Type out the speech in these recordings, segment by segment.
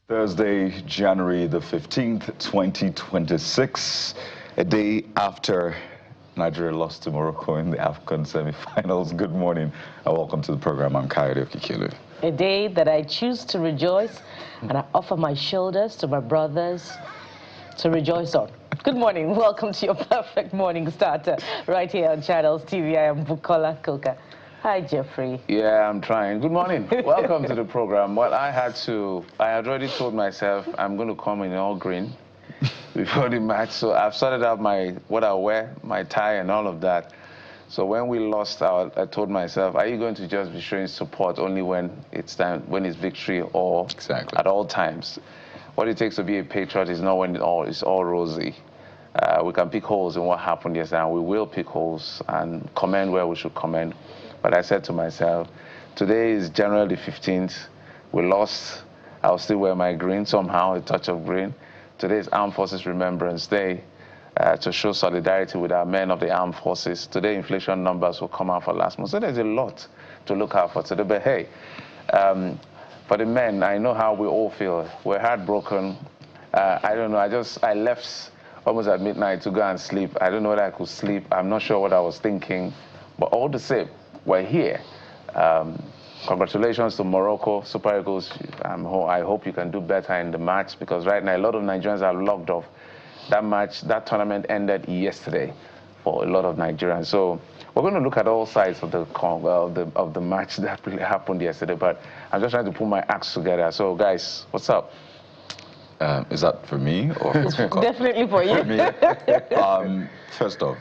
Thursday, January the 15th, 2026, a day after Nigeria lost to Morocco in the AFCON semi-finals. Good morning and welcome to the program. I'm Kayode Okikilu. A day that I choose to rejoice and I offer my shoulders to my brothers to rejoice on. Good morning. Welcome to your perfect morning starter right here on Channels TV. I am Bukola Koka. Hi, Jeffrey. Yeah, I'm trying. Good morning. Welcome to the program. Well, I had already told myself I'm going to come in all green before the match. So I've sorted out what I wear, my tie and all of that. So when we lost out, I told myself, are you going to just be showing support only when it's time, when it's victory, or at all times? What it takes to be a patriot is not when it's all rosy. We can pick holes in what happened yesterday, and we will pick holes and commend where we should commend. But I said to myself, today is January the 15th. We lost. I'll still wear my green somehow, a touch of green. Today is Armed Forces Remembrance Day to show solidarity with our men of the armed forces. Today, inflation numbers will come out for last month. So there's a lot to look out for today. But hey, for the men, I know how we all feel. We're heartbroken. I don't know. I left almost at midnight to go and sleep. I don't know whether I could sleep. I'm not sure what I was thinking. But all the same, we're here. Congratulations to Morocco, Super Eagles. I hope you can do better in the match, because right now a lot of Nigerians are logged off. That tournament ended yesterday for a lot of Nigerians. So we're going to look at all sides of the match that really happened yesterday. But I'm just trying to put my acts together. So guys, what's up? Is that for me or for Definitely for you. For me. First off,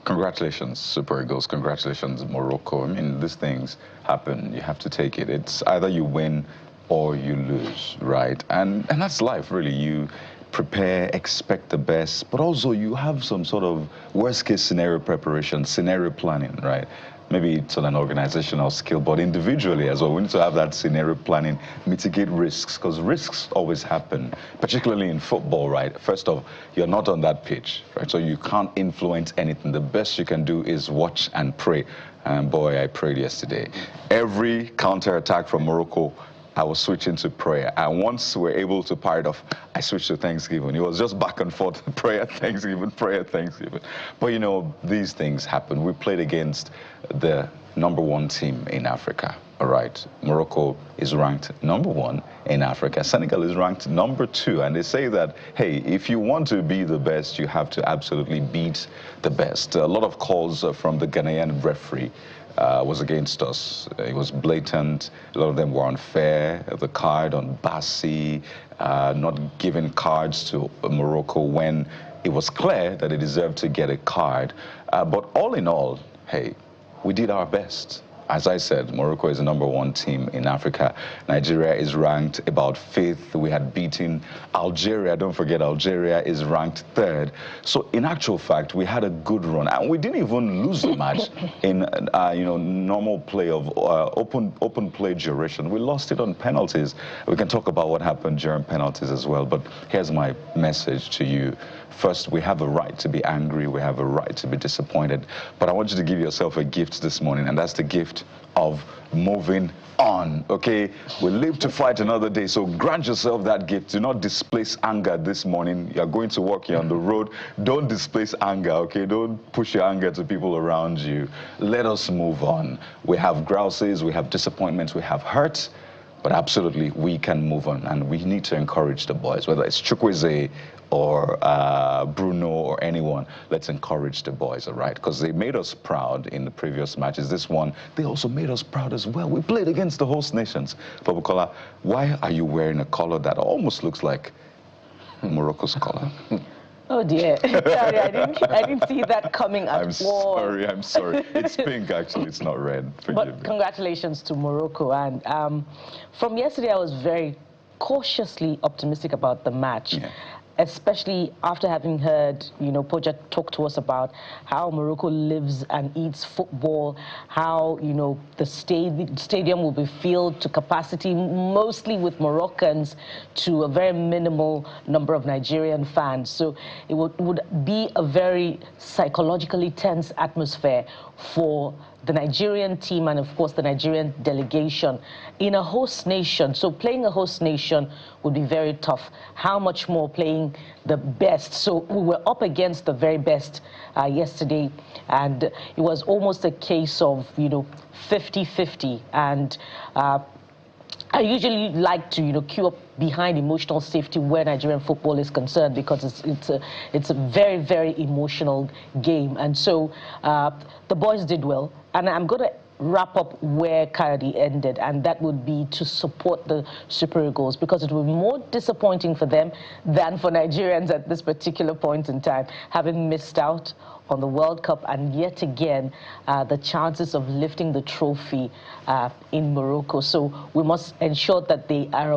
congratulations, Super Eagles. Congratulations, Morocco. I mean, these things happen. You have to take it. It's either you win or you lose, right? And that's life, really. You prepare, expect the best, but also you have some sort of worst-case scenario preparation, scenario planning, right? Maybe it's on an organizational skill, but individually as well, we need to have that scenario planning, mitigate risks, because risks always happen, particularly in football, right? First off, you're not on that pitch, right? So you can't influence anything. The best you can do is watch and pray. And boy, I prayed yesterday. Every counter-attack from Morocco, I was switching to prayer. And once we're able to fire it off, I switched to Thanksgiving. It was just back and forth, prayer, Thanksgiving, prayer, Thanksgiving. But you know, these things happen. We played against the #1 team in Africa, all right? Morocco is ranked #1 in Africa. Senegal is ranked #2. And they say that, hey, if you want to be the best, you have to absolutely beat the best. A lot of calls from the Ghanaian referee was against us. It was blatant. A lot of them were unfair. The card on Bassi, not giving cards to Morocco when it was clear that they deserved to get a card. But all in all, hey, we did our best. As I said, Morocco is the #1 team in Africa. Nigeria is ranked about 5th. We had beaten Algeria. Don't forget, Algeria is ranked 3rd. So in actual fact, we had a good run. And we didn't even lose the match in normal play of open play duration. We lost it on penalties. We can talk about what happened during penalties as well. But here's my message to you. First, we have a right to be angry. We have a right to be disappointed. But I want you to give yourself a gift this morning, and that's the gift of moving on, okay? We live to fight another day, so grant yourself that gift. Do not displace anger this morning. You're going to work, you're on the road. Don't displace anger, okay? Don't push your anger to people around you. Let us move on. We have grouses, we have disappointments, we have hurt, but absolutely, we can move on, and we need to encourage the boys, whether it's Chukwueze or Bruno or anyone. Let's encourage the boys, all right? Because they made us proud in the previous matches. This one, they also made us proud as well. We played against the host nations. But Bukola, why are you wearing a color that almost looks like Morocco's color? Oh dear, sorry, I didn't see that coming at all. I'm sorry. It's pink, actually. It's not red. Forgive me. Congratulations to Morocco. And from yesterday, I was very cautiously optimistic about the match. Yeah. Especially after having heard, Poja talk to us about how Morocco lives and eats football, how, the stadium will be filled to capacity, mostly with Moroccans, to a very minimal number of Nigerian fans. So it would be a very psychologically tense atmosphere for the Nigerian team and, of course, the Nigerian delegation in a host nation. So playing a host nation would be very tough. How much more playing the best? So we were up against the very best yesterday, and it was almost a case of, 50-50. And I usually like to, queue up behind emotional safety where Nigerian football is concerned, because it's a very, very emotional game. And so the boys did well. And I'm going to wrap up where Coyote ended, and that would be to support the Super Eagles, because it would be more disappointing for them than for Nigerians at this particular point in time, having missed out on the World Cup and yet again the chances of lifting the trophy in Morocco. So we must ensure that they are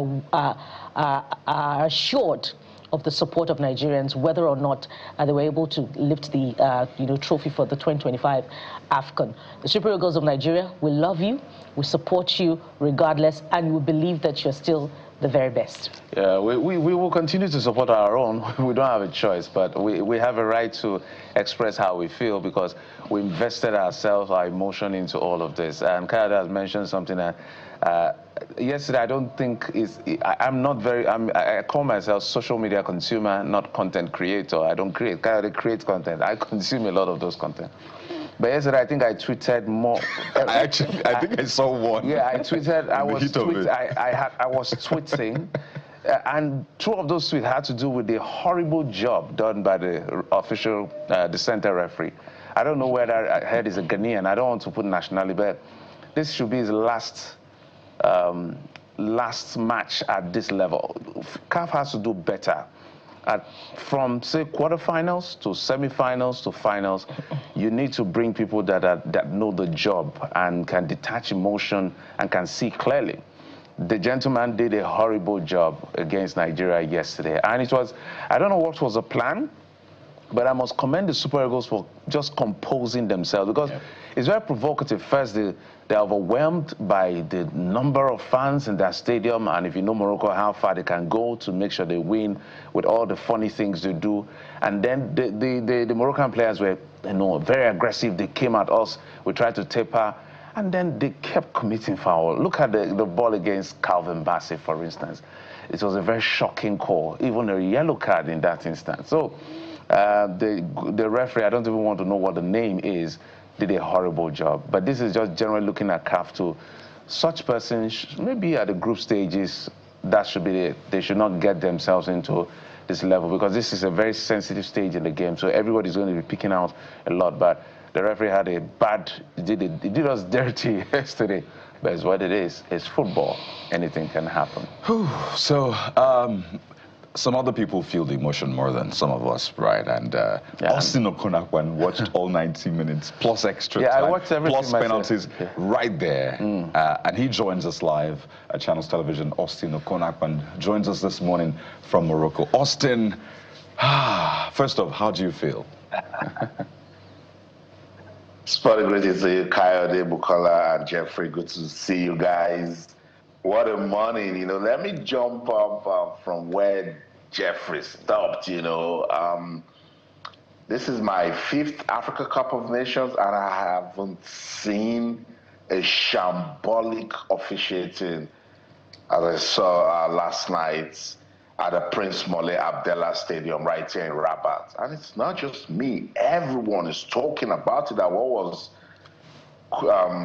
assured of the support of Nigerians, whether or not they were able to lift the trophy for the 2025 AFCON. The Super Eagles of Nigeria, we love you, we support you regardless, and we believe that you're still the very best. Yeah, we will continue to support our own. We don't have a choice, but we have a right to express how we feel, because we invested ourselves, our emotion into all of this. And Kayode has mentioned something that yesterday I don't think is, I call myself social media consumer, not content creator. I don't create. Kayode creates content. I consume a lot of those content. But yesterday, I think I tweeted more. I think I saw one. Yeah, I tweeted. I was tweeting, and two of those tweets had to do with the horrible job done by the official, the center referee. I don't know whether I heard he's a Ghanaian. I don't want to put nationality, but this should be his last match at this level. CAF has to do better. From, say, quarterfinals to semifinals to finals, you need to bring people that know the job and can detach emotion and can see clearly. The gentleman did a horrible job against Nigeria yesterday. And it was, I don't know what was the plan, but I must commend the Super Eagles for just composing themselves, because it's very provocative. First, they're overwhelmed by the number of fans in their stadium, and if you know Morocco, how far they can go to make sure they win with all the funny things they do. And then the Moroccan players were, very aggressive. They came at us. We tried to taper, and then they kept committing foul. Look at the ball against Calvin Bassey, for instance. It was a very shocking call, even a yellow card in that instance. So the referee, I don't even want to know what the name is, did a horrible job. But this is just generally looking at CAF to such persons, maybe at the group stages, that should be it. They should not get themselves into this level, because this is a very sensitive stage in the game. So everybody's going to be picking out a lot. But the referee had a bad, he did us dirty yesterday. But it's what it is. It's football. Anything can happen. So, some other people feel the emotion more than some of us, right? And Austin Okonakwan watched all 90 minutes, plus extra time, I watched everything plus penalties right there. And he joins us live at Channels Television. Austin Okonakwan joins us this morning from Morocco. Austin, first off, how do you feel? Spotted great to see you, Coyote, Bukola, and Jeffrey. Good to see you guys. What a morning, Let me jump up from where Jeffrey stopped, This is my 5th Africa Cup of Nations, and I haven't seen a shambolic officiating as I saw last night at the Prince Moulay Abdallah Stadium right here in Rabat. And it's not just me. Everyone is talking about it. What was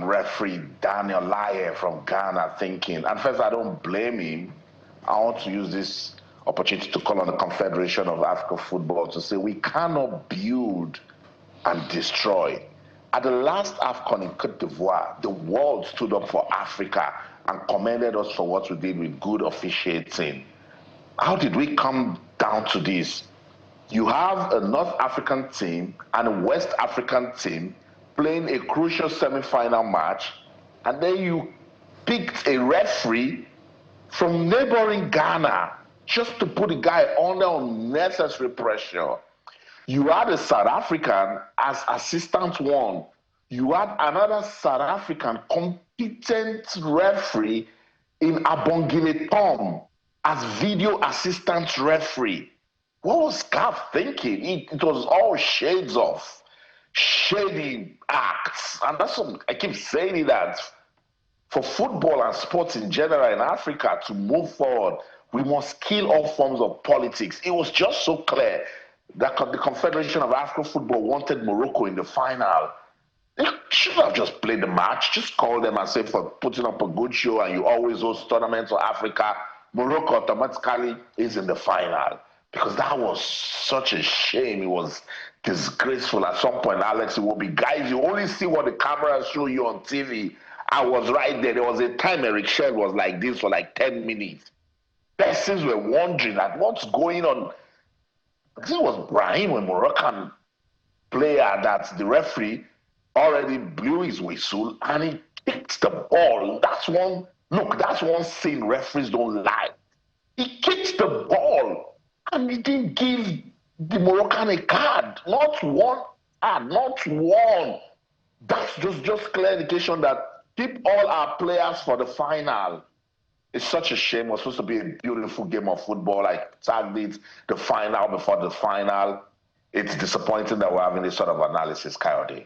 referee Daniel Laye from Ghana thinking? And first, I don't blame him. I want to use this opportunity to call on the Confederation of African Football to say we cannot build and destroy. At the last AFCON in Côte d'Ivoire, the world stood up for Africa and commended us for what we did with good officiating. How did we come down to this? You have a North African team and a West African team playing a crucial semi-final match, and then you picked a referee from neighboring Ghana just to put the guy under unnecessary pressure. You had a South African as assistant one. You had another South African competent referee in Abongile Tom as video assistant referee. What was CAF thinking? It was all shades of. shady acts. And that's what I keep saying, that for football and sports in general in Africa to move forward, we must kill all forms of politics. It was just so clear that the Confederation of African Football wanted Morocco in the final. They should have just played the match. Just call them and say, for putting up a good show and you always host tournaments for Africa, Morocco automatically is in the final. Because that was such a shame. It was disgraceful. At some point, Alex, it will be, guys, you only see what the cameras show you on TV. I was right there. There was a time Eric Shell was like this for like 10 minutes. Persons were wondering, like, what's going on? This was Brahim, a Moroccan player that the referee already blew his whistle and he kicked the ball. That's one scene referees don't like. He kicked the ball and he didn't give the Moroccan a card. Not one card, not one. That's just clear indication that keep all our players for the final. It's such a shame. It was supposed to be a beautiful game of football. Like tagged it, the final before the final. It's disappointing that we're having this sort of analysis, Coyote.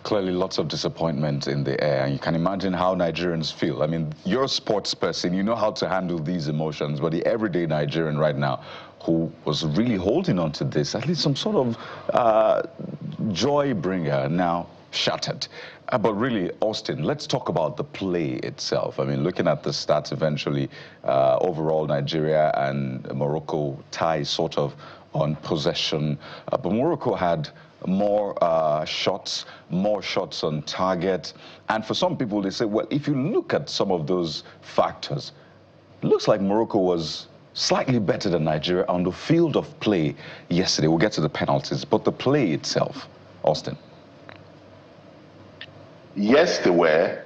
Clearly lots of disappointment in the air, and you can imagine how Nigerians feel. I mean, you're a sports person, you know how to handle these emotions, but the everyday Nigerian right now who was really holding on to this, at least some sort of joy bringer, now shattered. But really, Austin, let's talk about the play itself. I mean, looking at the stats eventually, overall Nigeria and Morocco tie sort of on possession, but Morocco had more shots on target. And for some people, they say, well, if you look at some of those factors, it looks like Morocco was slightly better than Nigeria on the field of play yesterday. We'll get to the penalties, but the play itself, Austin. Yes, they were,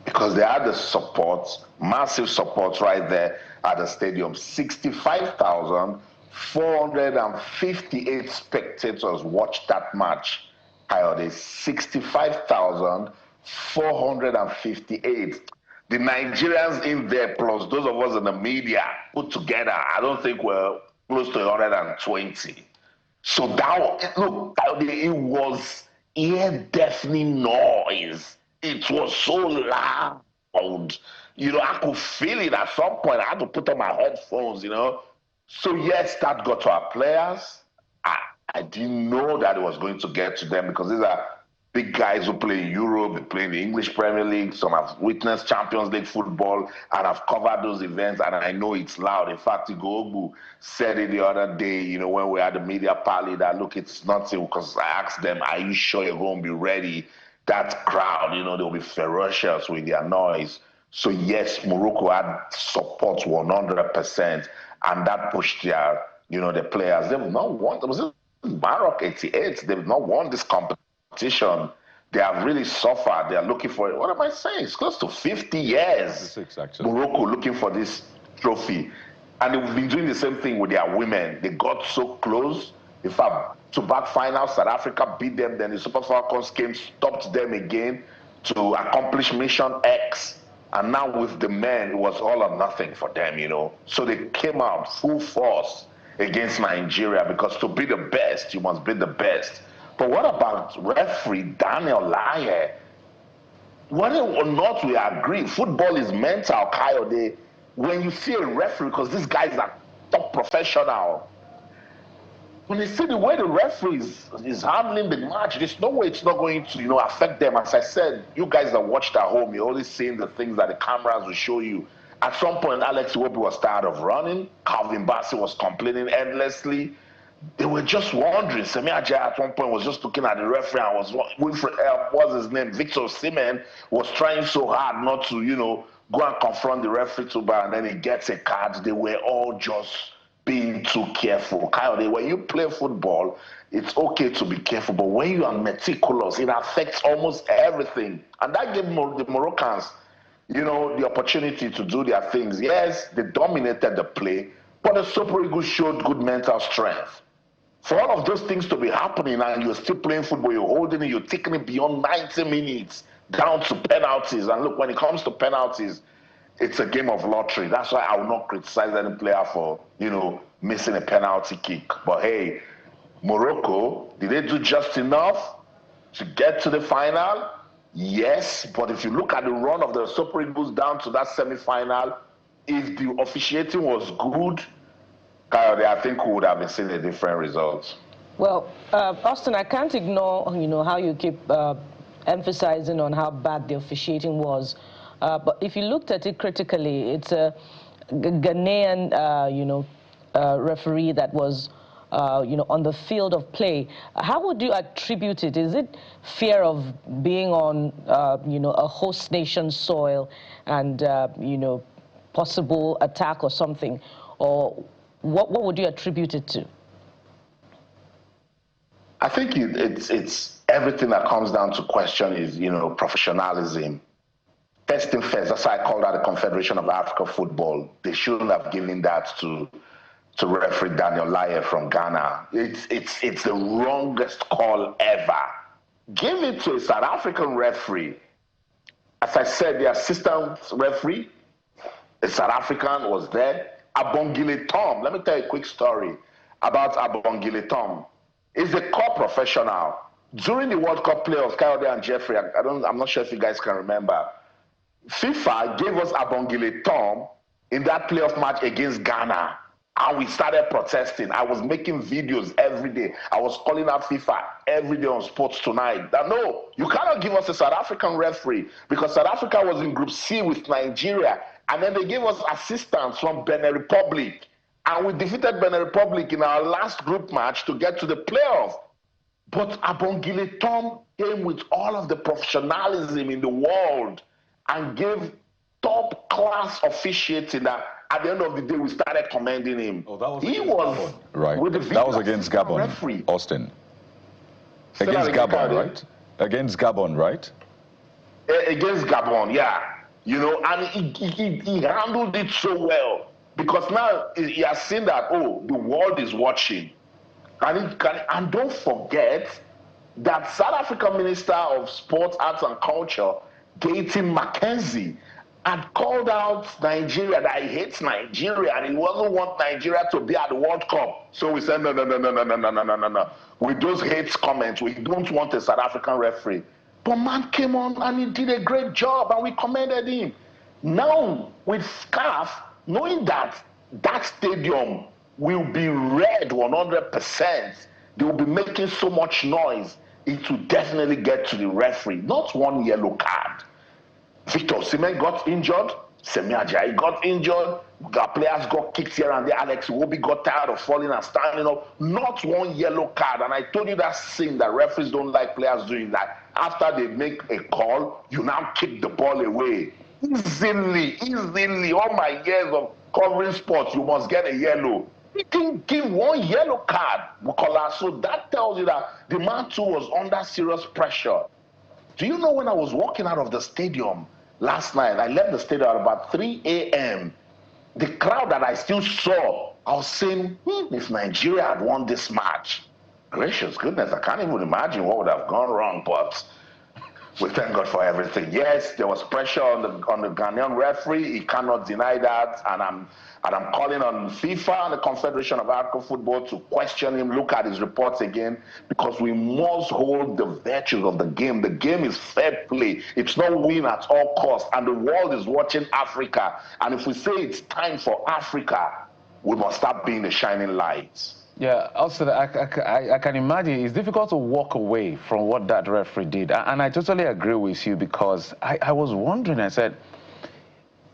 because they had the support, massive support right there at the stadium. 65,458 spectators watched that match. Coyote, 65,458. The Nigerians in there, plus those of us in the media put together, I don't think we're close to 120. So that, look, it was ear-deafening noise. It was so loud. You know, I could feel it at some point. I had to put on my headphones, you know. So yes, that got to our players. I didn't know that it was going to get to them because these are big guys who play in Europe, they play in the English Premier League, some have witnessed Champions League football, and I've covered those events, and I know it's loud. In fact, Igbo said it the other day, you know, when we had the media party, that, look, it's nothing, because I asked them, are you sure you're going to be ready? That crowd, you know, they'll be ferocious with their noise. So yes, Morocco had support 100%, and that pushed their, you know, the players. They've not won. It was Maroc 88. They've not won this competition. They have really suffered. They are looking for it. What am I saying? It's close to 50 years. Morocco looking for this trophy. And they've been doing the same thing with their women. They got so close. In fact, to-back finals, South Africa beat them. Then the Super Falcons came, stopped them again to accomplish Mission X. And now with the men, it was all or nothing for them, you know. So they came out full force against Nigeria, because to be the best, you must be the best. But what about referee Daniel Lye? Whether or not we agree, football is mental, Coyote. When you see a referee, because these guys are top professional, when they see the way the referee is handling the match, there's no way it's not going to, you know, affect them. As I said, you guys that watched at home, you're always seeing the things that the cameras will show you. At some point, Alex Iwobi was tired of running. Calvin Bassey was complaining endlessly. They were just wondering. Semi Ajayi at one point was just looking at the referee and was, what's his name? Victor Osimhen was trying so hard not to, you know, go and confront the referee too bad, and then he gets a card. They were all just being too careful. Coyote, when you play football, it's okay to be careful, but when you are meticulous, it affects almost everything. And that gave the Moroccans, you know, the opportunity to do their things. Yes, they dominated the play, but the Super Eagles showed good mental strength. For all of those things to be happening and you're still playing football, you're holding it, you're taking it beyond 90 minutes, down to penalties. And look, when it comes to penalties, it's a game of lottery. That's why I will not criticize any player for, you know, missing a penalty kick. But hey, Morocco, did they do just enough to get to the final? Yes, but if you look at the run of the Super Eagles down to that semi-final, if the officiating was good, I think we would have been seeing a different result. Well, Austin, I can't ignore, how you keep emphasizing on how bad the officiating was. But if you looked at it critically, it's a Ghanaian, referee that was, on the field of play. How would you attribute it? Is it fear of being on, a host nation soil and, possible attack or something? Or what would you attribute it to? I think it's everything that comes down to question is, professionalism. First thing first, that's why I call that the Confederation of African Football. They shouldn't have given that to referee Daniel Laye from Ghana. It's the wrongest call ever. Give it to a South African referee. As I said, the assistant referee, a South African, was there. Abongile Tom. Let me tell you a quick story about Abongile Tom. He's a core professional. During the World Cup playoffs, Kayode and Jeffrey, I'm not sure if you guys can remember, FIFA gave us Abongile Tom in that playoff match against Ghana. And we started protesting. I was making videos every day. I was calling out FIFA every day on Sports Tonight. That no, you cannot give us a South African referee because South Africa was in Group C with Nigeria. And then they gave us assistance from Benin Republic. And we defeated Benin Republic in our last group match to get to the playoff. But Abongile Tom came with all of the professionalism in the world and gave top-class officiating that at the end of the day, we started commending him. Oh, that was he was right. With the that was against Gabon, referee. Austin. Against Gabon, right? Against Gabon, right? Against Gabon, yeah. And he handled it so well because now he has seen that, oh, the world is watching. And don't forget that South African Minister of Sports, Arts and Culture, Gaten Mackenzie, had called out Nigeria, that he hates Nigeria and he doesn't want Nigeria to be at the World Cup. So we said, no. With those hate comments, we don't want a South African referee. But man came on and he did a great job and we commended him. Now, with SCAF, knowing that that stadium will be red 100%, they will be making so much noise, it will definitely get to the referee. Not one yellow card. Victor Osimhen got injured. Semi Ajayi got injured. Our players got kicked here and there. Alex Iwobi got tired of falling and standing up. Not one yellow card. And I told you that scene that referees don't like players doing that. After they make a call, you now kick the ball away. Easily. All my years of covering sports, you must get a yellow. He didn't give one yellow card, Bukola. So that tells you that the man too was under serious pressure. Do you know when I was walking out of the stadium last night, I left the stadium at about 3 a.m. The crowd that I still saw, I was saying, if Nigeria had won this match, gracious goodness, I can't even imagine what would have gone wrong, but we thank God for everything. Yes, there was pressure on the Ghanaian referee. He cannot deny that, and I'm calling on FIFA and the Confederation of African Football to question him, look at his reports again, because we must hold the virtues of the game. The game is fair play. It's not win at all costs, and the world is watching Africa. And if we say it's time for Africa, we must start being the shining lights. Yeah, also I can imagine it's difficult to walk away from what that referee did. And I totally agree with you because I was wondering, I said,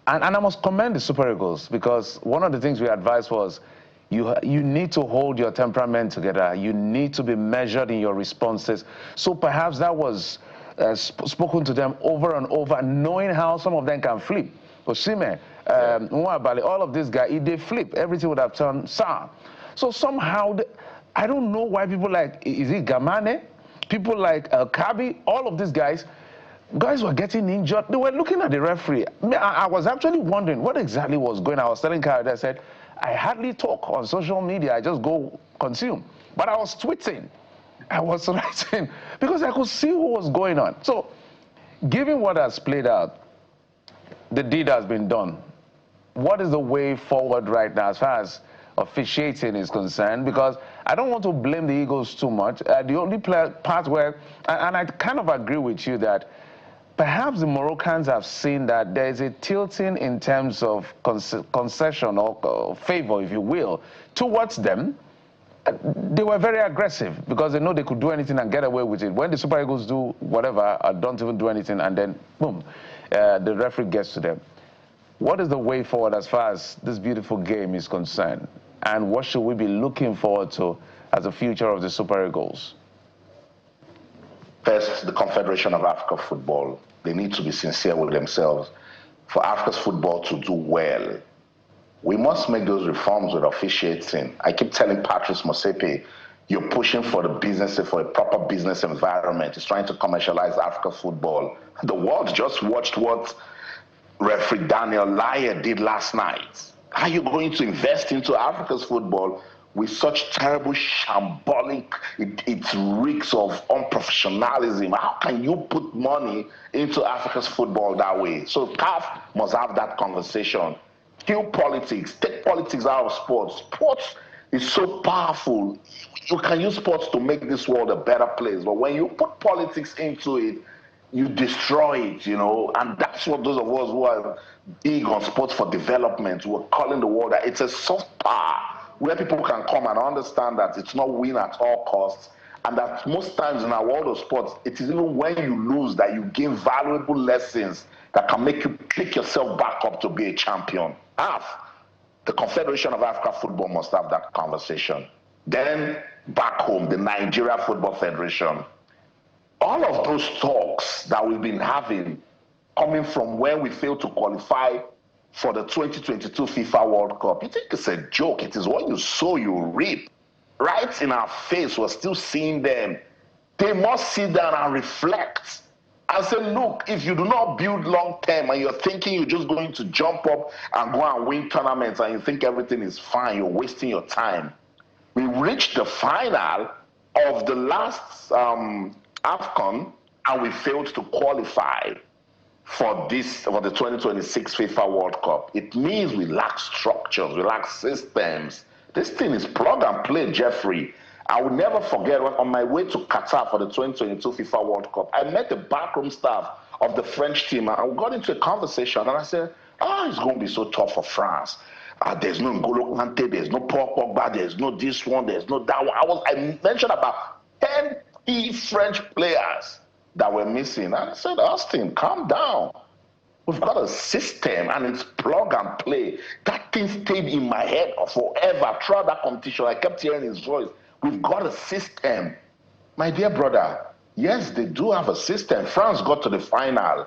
and I must commend the Super Eagles because one of the things we advised was you need to hold your temperament together. You need to be measured in your responses. So perhaps that was spoken to them over and over, knowing how some of them can flip. Osimhen, all of these guys, if they flip, everything would have turned sour. So somehow, I don't know why people like, is it Gamane? People like Kabi, all of these guys were getting injured. They were looking at the referee. I was actually wondering what exactly was going on. I was telling Kyle, I said, I hardly talk on social media. I just go consume. But I was tweeting. I was writing because I could see what was going on. So given what has played out, the deed has been done. What is the way forward right now as far as officiating is concerned, because I don't want to blame the Eagles too much. The only part where, and I kind of agree with you that perhaps the Moroccans have seen that there is a tilting in terms of concession or favor, if you will, towards them. They were very aggressive because they know they could do anything and get away with it. When the Super Eagles do whatever or don't even do anything, and then boom, the referee gets to them. What is the way forward as far as this beautiful game is concerned? And what should we be looking forward to as the future of the Super Eagles? First, the Confederation of African Football, they need to be sincere with themselves. For Africa's football to do well, we must make those reforms with officiating. I keep telling Patrice Motsepe, you're pushing for the business, for a proper business environment. It's trying to commercialize African football. The world just watched what referee Daniel Lyer did last night. How are you going to invest into Africa's football with such terrible, shambolic, it reeks of unprofessionalism? How can you put money into Africa's football that way? So CAF must have that conversation. Kill politics, take politics out of sports. Sports is so powerful. You can use sports to make this world a better place. But when you put politics into it, you destroy it, you know, and that's what those of us who are big on sports for development, we're calling the world that it's a soft power where people can come and understand that it's not win at all costs, and that most times in our world of sports, it is even when you lose that you gain valuable lessons that can make you pick yourself back up to be a champion. The Confederation of African Football must have that conversation. Then back home, the Nigeria Football Federation. All of those talks that we've been having coming from when we failed to qualify for the 2022 FIFA World Cup, you think it's a joke. It is what you sow, you reap. Right in our face, we're still seeing them. They must sit down and reflect and say, look, if you do not build long term and you're thinking you're just going to jump up and go and win tournaments and you think everything is fine, you're wasting your time. We reached the final of the last AFCON, and we failed to qualify for the 2026 FIFA World Cup. It means we lack structures, we lack systems. This thing is plug and play, Jeffrey. I will never forget when on my way to Qatar for the 2022 FIFA World Cup, I met the backroom staff of the French team, and we got into a conversation, and I said, it's going to be so tough for France. There's no N'Golo Kante, there's no Paul Pogba, there's no this one, there's no that one. I mentioned about 10 key French players that were missing. And I said, Austin, calm down. We've got a system, and it's plug and play. That thing stayed in my head forever. Throughout that competition, I kept hearing his voice. We've got a system. My dear brother, yes, they do have a system. France got to the final.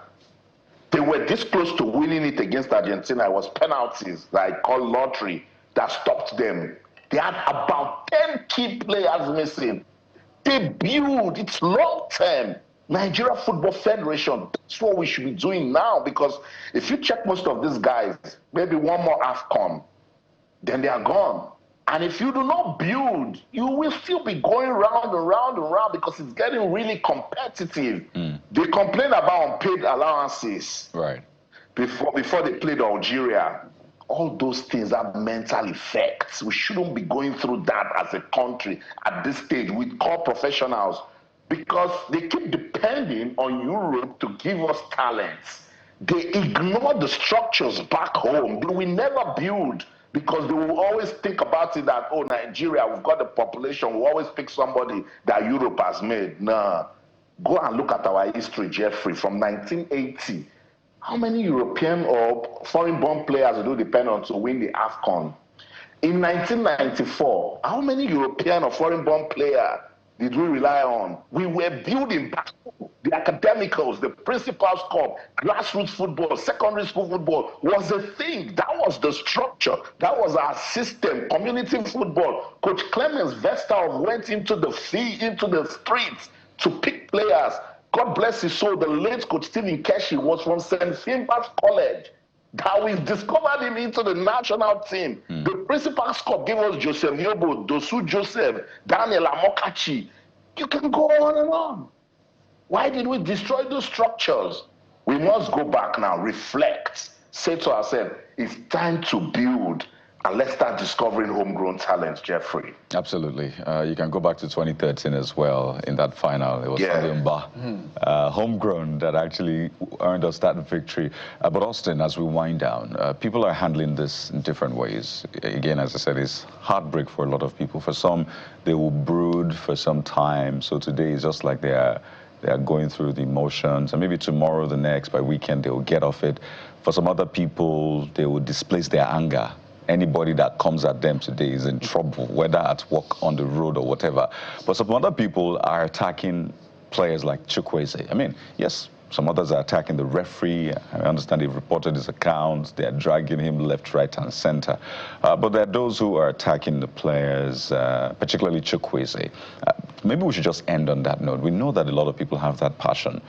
They were this close to winning it against Argentina. It was penalties that I call lottery that stopped them. They had about 10 key players missing. They build, it's long term. Nigeria Football Federation, that's what we should be doing now, because if you check most of these guys, maybe one more AFCON, then they are gone. And if you do not build, you will still be going round and round and round because it's getting really competitive. They complain about unpaid allowances before they played Algeria. All those things have mental effects. We shouldn't be going through that as a country at this stage with core professionals, because they keep depending on Europe to give us talents. They ignore the structures back home. They will never build, because they will always think about it that, oh, Nigeria, we've got the population, we'll always pick somebody that Europe has made. Nah. Go and look at our history, Jeffrey, from 1980. How many European or foreign-born players do depend on to win the AFCON? In 1994, how many European or foreign-born players did we rely on? We were building back the academicals, the principal's cup, grassroots football, secondary school football was a thing. That was the structure. That was our system. Community football. Coach Clemens Vestov went into the streets to pick players. God bless his soul. The late Coach Stephen Keshi was from St. Finbar's College. That we discovered him into the national team. The principal's cup gave us Joseph Yobo, Dosu Joseph, Daniel Amokachi. You can go on and on. Why did we destroy those structures? We must go back now, reflect, say to ourselves, it's time to build. And let's start discovering homegrown talent, Jeffrey. Absolutely. You can go back to 2013 as well. In that final, it was homegrown, that actually earned us that victory. But Austin, as we wind down, people are handling this in different ways. Again, as I said, it's heartbreak for a lot of people. For some, they will brood for some time. So today is just like they are going through the emotions, and maybe tomorrow, the next, by weekend, they will get off it. For some other people, they will displace their anger. Anybody that comes at them today is in trouble, whether at work, on the road, or whatever. But some other people are attacking players like Chukwueze. I mean, yes, some others are attacking the referee. I understand they've reported his accounts. They are dragging him left, right, and center. But there are those who are attacking the players, particularly Chukwueze. Maybe we should just end on that note. We know that a lot of people have that passion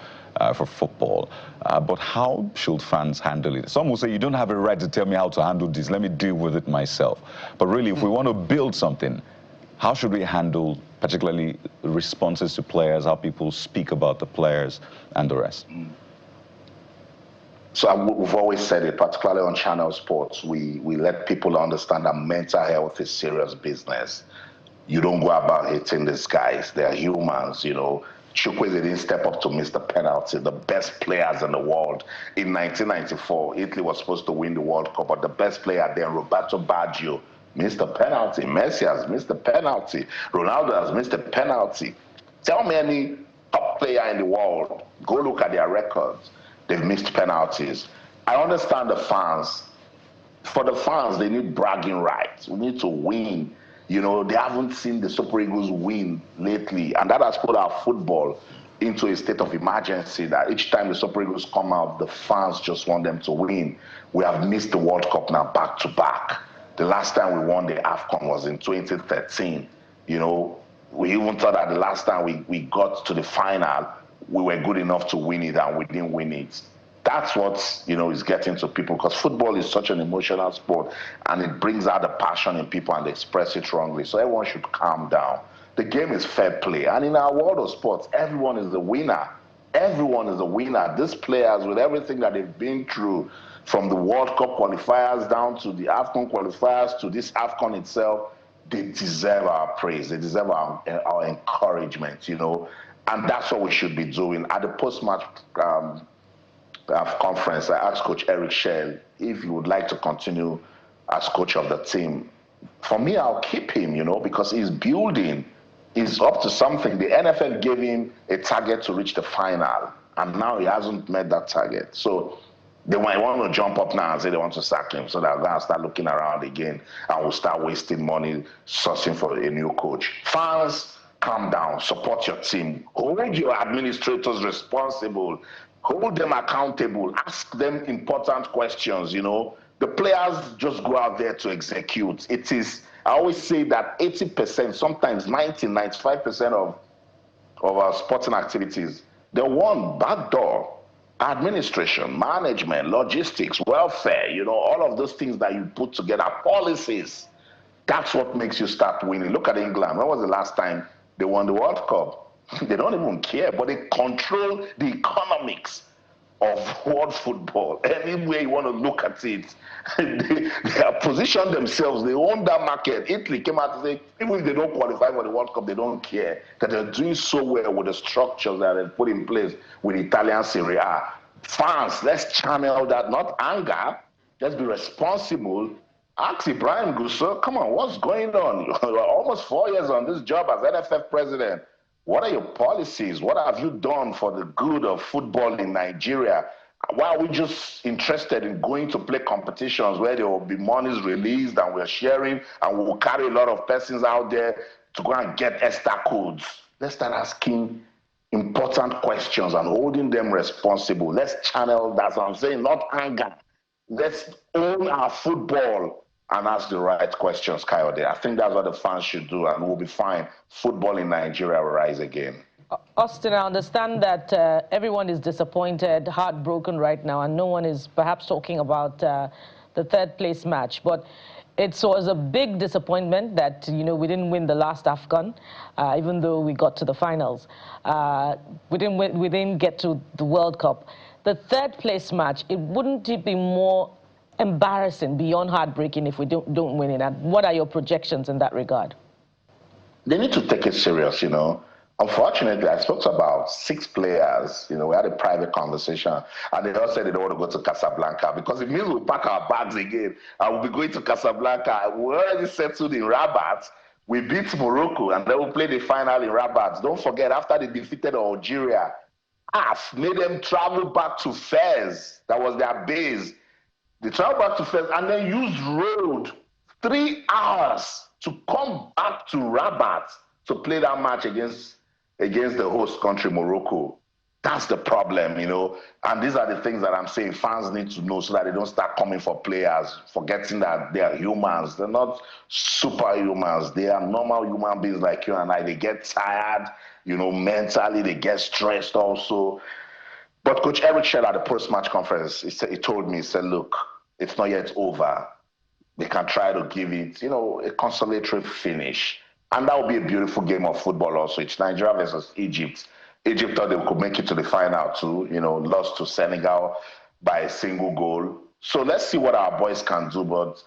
for football. But how should fans handle it? Some will say, you don't have a right to tell me how to handle this. Let me deal with it myself. But really, if we want to build something, how should we handle particularly responses to players, how people speak about the players and the rest? So we've always said it, particularly on Channel Sports, we let people understand that mental health is serious business. You don't go about hating these guys. They're humans, you know. Chukwueze didn't step up to miss the penalty. The best players in the world. In 1994, Italy was supposed to win the World Cup, but the best player then, Roberto Baggio, missed the penalty. Messi has missed the penalty. Ronaldo has missed the penalty. Tell me any top player in the world, go look at their records. They've missed penalties. I understand the fans. For the fans, they need bragging rights. We need to win. You know, they haven't seen the Super Eagles win lately, and that has put our football into a state of emergency, that each time the Super Eagles come out, the fans just want them to win. We have missed the World Cup now back to back. The last time we won the AFCON was in 2013. You know, we even thought that the last time we got to the final, we were good enough to win it, and we didn't win it. That's what, you know, is getting to people, because football is such an emotional sport, and it brings out the passion in people and they express it wrongly. So everyone should calm down. The game is fair play. And in our world of sports, everyone is the winner. Everyone is a winner. These players, with everything that they've been through, from the World Cup qualifiers down to the AFCON qualifiers to this AFCON itself, they deserve our praise. They deserve our encouragement, you know. And that's what we should be doing. At the post-match conference, I asked Coach Eric Shell if he would like to continue as coach of the team. For me, I'll keep him, you know, because he's building. He's up to something. The NFL gave him a target to reach the final, and now he hasn't met that target. So they might want to jump up now and say they want to sack him, so they're going to start looking around again, and we'll start wasting money sourcing for a new coach. Fans, calm down. Support your team. Hold your administrators responsible. Hold them accountable. Ask them important questions, you know. The players just go out there to execute. It is, I always say that 80%, sometimes 95% of our sporting activities, they're one back door. Administration, management, logistics, welfare, you know, all of those things that you put together, policies. That's what makes you start winning. Look at England. When was the last time they won the World Cup? They don't even care, but they control the economics of world football. Any way you want to look at it, they have positioned themselves. They own that market. Italy came out to say, even if they don't qualify for the World Cup, they don't care, that they're doing so well with the structures that they've put in place with Italian Serie A. Fans, let's channel that, not anger. Let's be responsible. Ask Ibrahim Gusso, come on, what's going on? You're almost 4 years on this job as NFF president. What are your policies? What have you done for the good of football in Nigeria? Why are we just interested in going to play competitions where there will be monies released and we're sharing, and we'll carry a lot of persons out there to go and get ESTA codes? Let's start asking important questions and holding them responsible. Let's channel, that's what I'm saying, not anger. Let's own our football and ask the right questions, Coyote. I think that's what the fans should do, and we'll be fine. Football in Nigeria will rise again. Austin, I understand that everyone is disappointed, heartbroken right now, and no one is perhaps talking about the third place match. But it was a big disappointment that, you know, we didn't win the last AFCON, even though we got to the finals. We didn't get to the World Cup. The third place match, wouldn't it be more embarrassing, beyond heartbreaking if we don't win it? And what are your projections in that regard? They need to take it serious, you know. Unfortunately, I spoke to about 6 players. You know, we had a private conversation, and they all said they don't want to go to Casablanca because it means we'll pack our bags again and we'll be going to Casablanca. We already settled in Rabat. We beat Morocco, and then we'll play the final in Rabat. Don't forget, after they defeated Algeria, made them travel back to Fez. That was their base. They traveled back to Fez and then used road 3 hours to come back to Rabat to play that match against the host country, Morocco. That's the problem, you know. And these are the things that I'm saying fans need to know so that they don't start coming for players, forgetting that they are humans. They're not superhumans. They are normal human beings like you and I. They get tired, you know, mentally. They get stressed also. But Coach Eric said at the post-match conference, he told me, he said, look, it's not yet over. They can try to give it, you know, a consolatory finish. And that will be a beautiful game of football also. It's Nigeria versus Egypt. Egypt thought they could make it to the final too, you know, lost to Senegal by a single goal. So let's see what our boys can do. But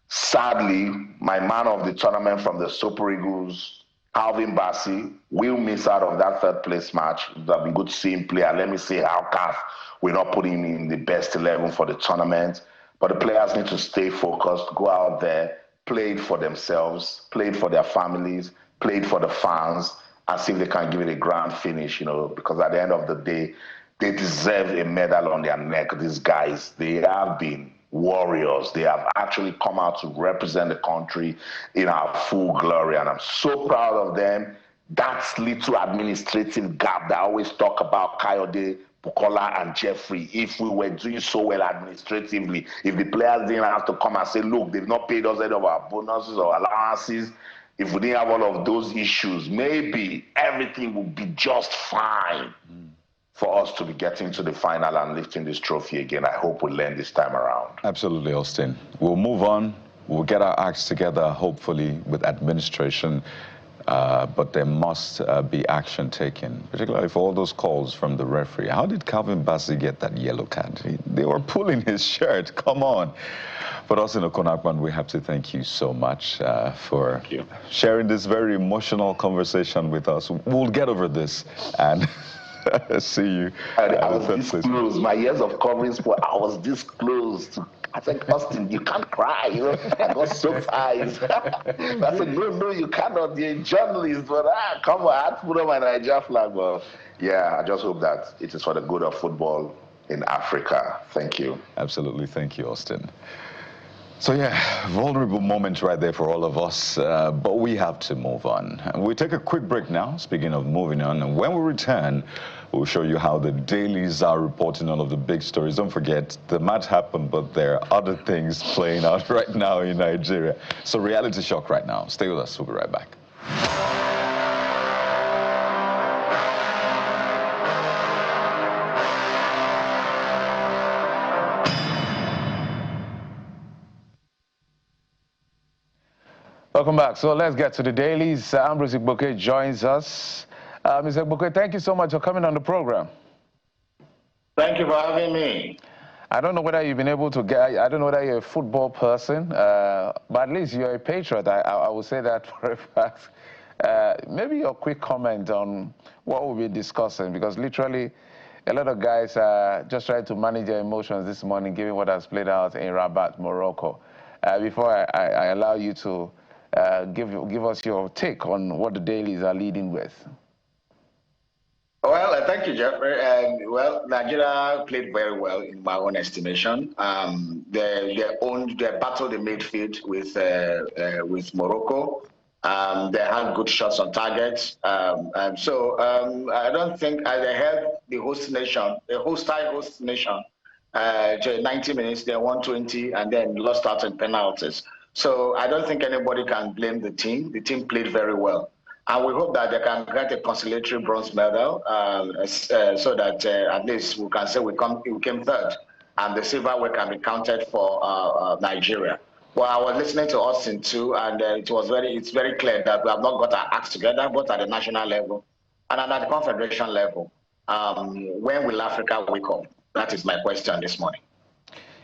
sadly, my man of the tournament from the Super Eagles, Calvin Bassey, will miss out of that 3rd place match. It would have been good to see him play. And let me see how CAF will not put him in the best 11 for the tournament. But the players need to stay focused, go out there, play it for themselves, play it for their families, play it for the fans, and see if they can give it a grand finish, you know, because at the end of the day, they deserve a medal on their neck, these guys. They have been warriors. They have actually come out to represent the country in our full glory, and I'm so proud of them. That little administrative gap that I always talk about, Kayode, Bukola and Jeffrey, if we were doing so well administratively, if the players didn't have to come and say, look, they've not paid us any of our bonuses or allowances, if we didn't have all of those issues, maybe everything would be just fine for us to be getting to the final and lifting this trophy again. I hope we learn this time around. Absolutely, Austin. We'll move on. We'll get our acts together, hopefully, with administration. But there must be action taken, particularly for all those calls from the referee. How did Calvin Bassey get that yellow card? They were pulling his shirt. Come on. But Austin Okonakman, we have to thank you so much for sharing this very emotional conversation with us. We'll get over this and see you. I was this close. My years of covering sport, I was this close to. I said, Austin, you can't cry, you know. I got so tired. I said, no, you cannot. You're a journalist, but come on, I had to put on my Nigeria flag. But yeah, I just hope that it is for the good of football in Africa. Thank you. Absolutely, thank you, Austin. So yeah, vulnerable moment right there for all of us, but we have to move on. We take a quick break now, speaking of moving on, and when we return, we'll show you how the dailies are reporting all of the big stories. Don't forget, the match happened, but there are other things playing out right now in Nigeria. So reality shock right now. Stay with us, we'll be right back. Welcome back. So let's get to the dailies. Ambrose Igboke joins us. Mr. Igboke, thank you so much for coming on the program. Thank you for having me. I don't know whether you've been able to get, I don't know whether you're a football person, but at least you're a patriot. I will say that for a fact. Maybe your quick comment on what we'll be discussing, because literally a lot of guys are just trying to manage their emotions this morning, given what has played out in Rabat, Morocco. Before I allow you to give us your take on what the dailies are leading with. Well, thank you, Jeffrey. Well, Nigeria played very well in my own estimation. They battled the midfield with Morocco. They had good shots on target. I don't think they held the host nation, the hostile host nation, to 90 minutes. They won 20 and then lost out in penalties. So I don't think anybody can blame the team. The team played very well. And we hope that they can get a consolatory bronze medal so that at least we can say we came third and the silverware can be counted for Nigeria. Well, I was listening to Austin too, and it's very clear that we have not got our acts together, both at the national level and at the confederation level. When will Africa wake up? That is my question this morning.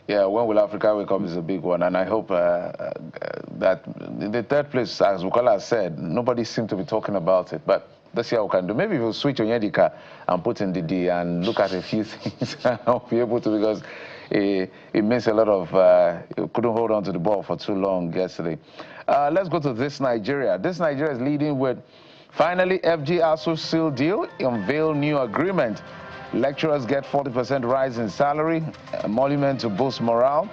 Yeah, when will Africa wake up is a big one, and I hope that the third place, as Bukola said, nobody seemed to be talking about it, but let's see how we can do. Maybe if we'll switch Onyedika and put in Didi and look at a few things, I'll be able to, because it means a lot of, couldn't hold on to the ball for too long yesterday. Let's go to this Nigeria. This Nigeria is leading with, finally, FG-ASUU seal deal, unveil new agreement. Lecturers get 40% rise in salary, emolument to boost morale.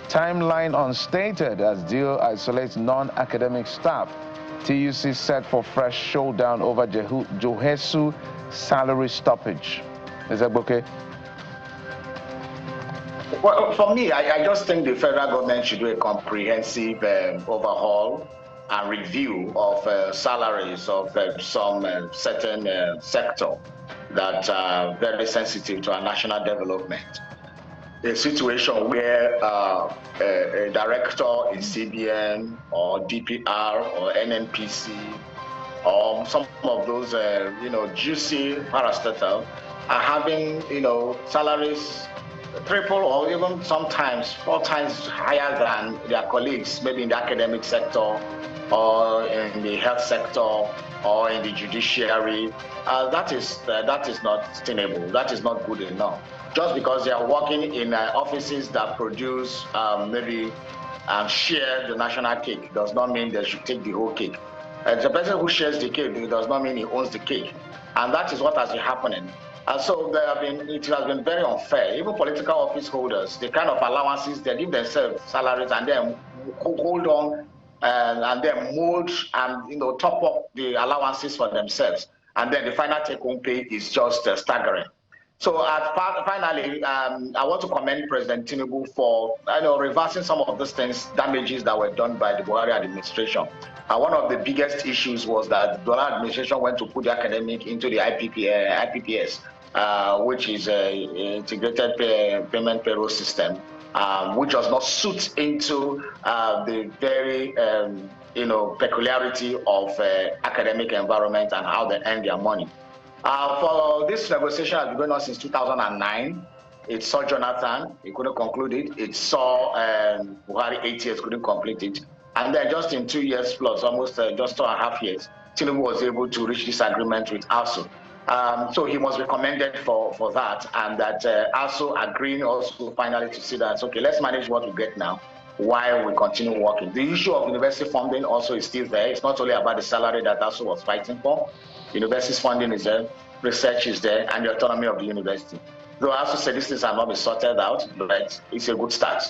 Timeline unstated as deal isolates non-academic staff. TUC set for fresh showdown over Johesu salary stoppage. Is that okay? Well, for me, I just think the federal government should do a comprehensive overhaul and review of salaries of some certain sector that are very sensitive to our national development. A situation where a director in CBN or DPR or NNPC or some of those, juicy parastatal are having, salaries triple or even sometimes 4 times higher than their colleagues, maybe in the academic sector or in the health sector or in the judiciary. That is not sustainable. That is not good enough. Just because they are working in offices that produce share the national cake does not mean they should take the whole cake. The person who shares the cake does not mean he owns the cake. And that is what has been happening. And so it has been very unfair. Even political office holders, the kind of allowances they give themselves salaries and then hold on and then mold and top up the allowances for themselves. And then the final take-home pay is just staggering. So finally, I want to commend President Tinubu for reversing some of those damages that were done by the Buhari administration. One of the biggest issues was that the Buhari administration went to put the academic into the IPPS, which is an integrated payment payroll system, which does not suit into the very peculiarity of academic environment and how they earn their money. For this negotiation has been going on since 2009. It saw Jonathan, he couldn't conclude it. It saw Buhari 8 years, couldn't complete it. And then just in 2 years plus, almost just 2.5 years, Tinubu was able to reach this agreement with ASUU. So he was recommended for that, and that ASUU agreeing also finally to see that, okay, let's manage what we get now while we continue working. The issue of university funding also is still there. It's not only about the salary that ASUU was fighting for. University funding is there, research is there, and the autonomy of the university. Though ASUU said these things have not been sorted out, but it's a good start.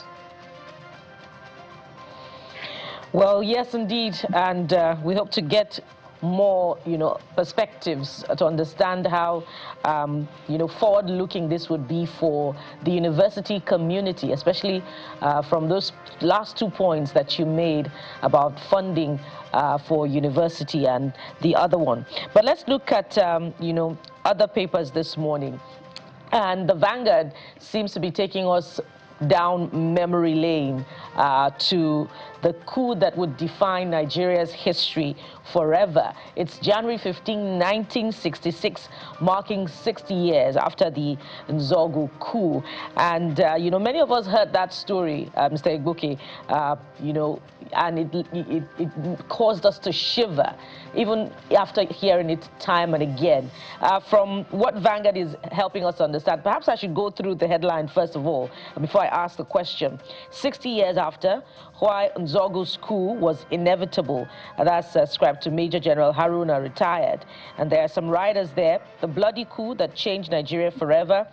Well, yes, indeed, and we hope to get more, perspectives to understand how, forward-looking this would be for the university community, especially from those last 2 points that you made about funding for university and the other one. But let's look at, other papers this morning. And the Vanguard seems to be taking us down memory lane to the coup that would define Nigeria's history forever. It's January 15, 1966, marking 60 years after the Nzogu coup. And, many of us heard that story, Mr. Igbuke, and it caused us to shiver, even after hearing it time and again. From what Vanguard is helping us understand, perhaps I should go through the headline first of all, before I ask the question. 60 years after, why Nzogu's coup was inevitable. That's ascribed to Major General Haruna, retired. And there are some writers there. The bloody coup that changed Nigeria forever.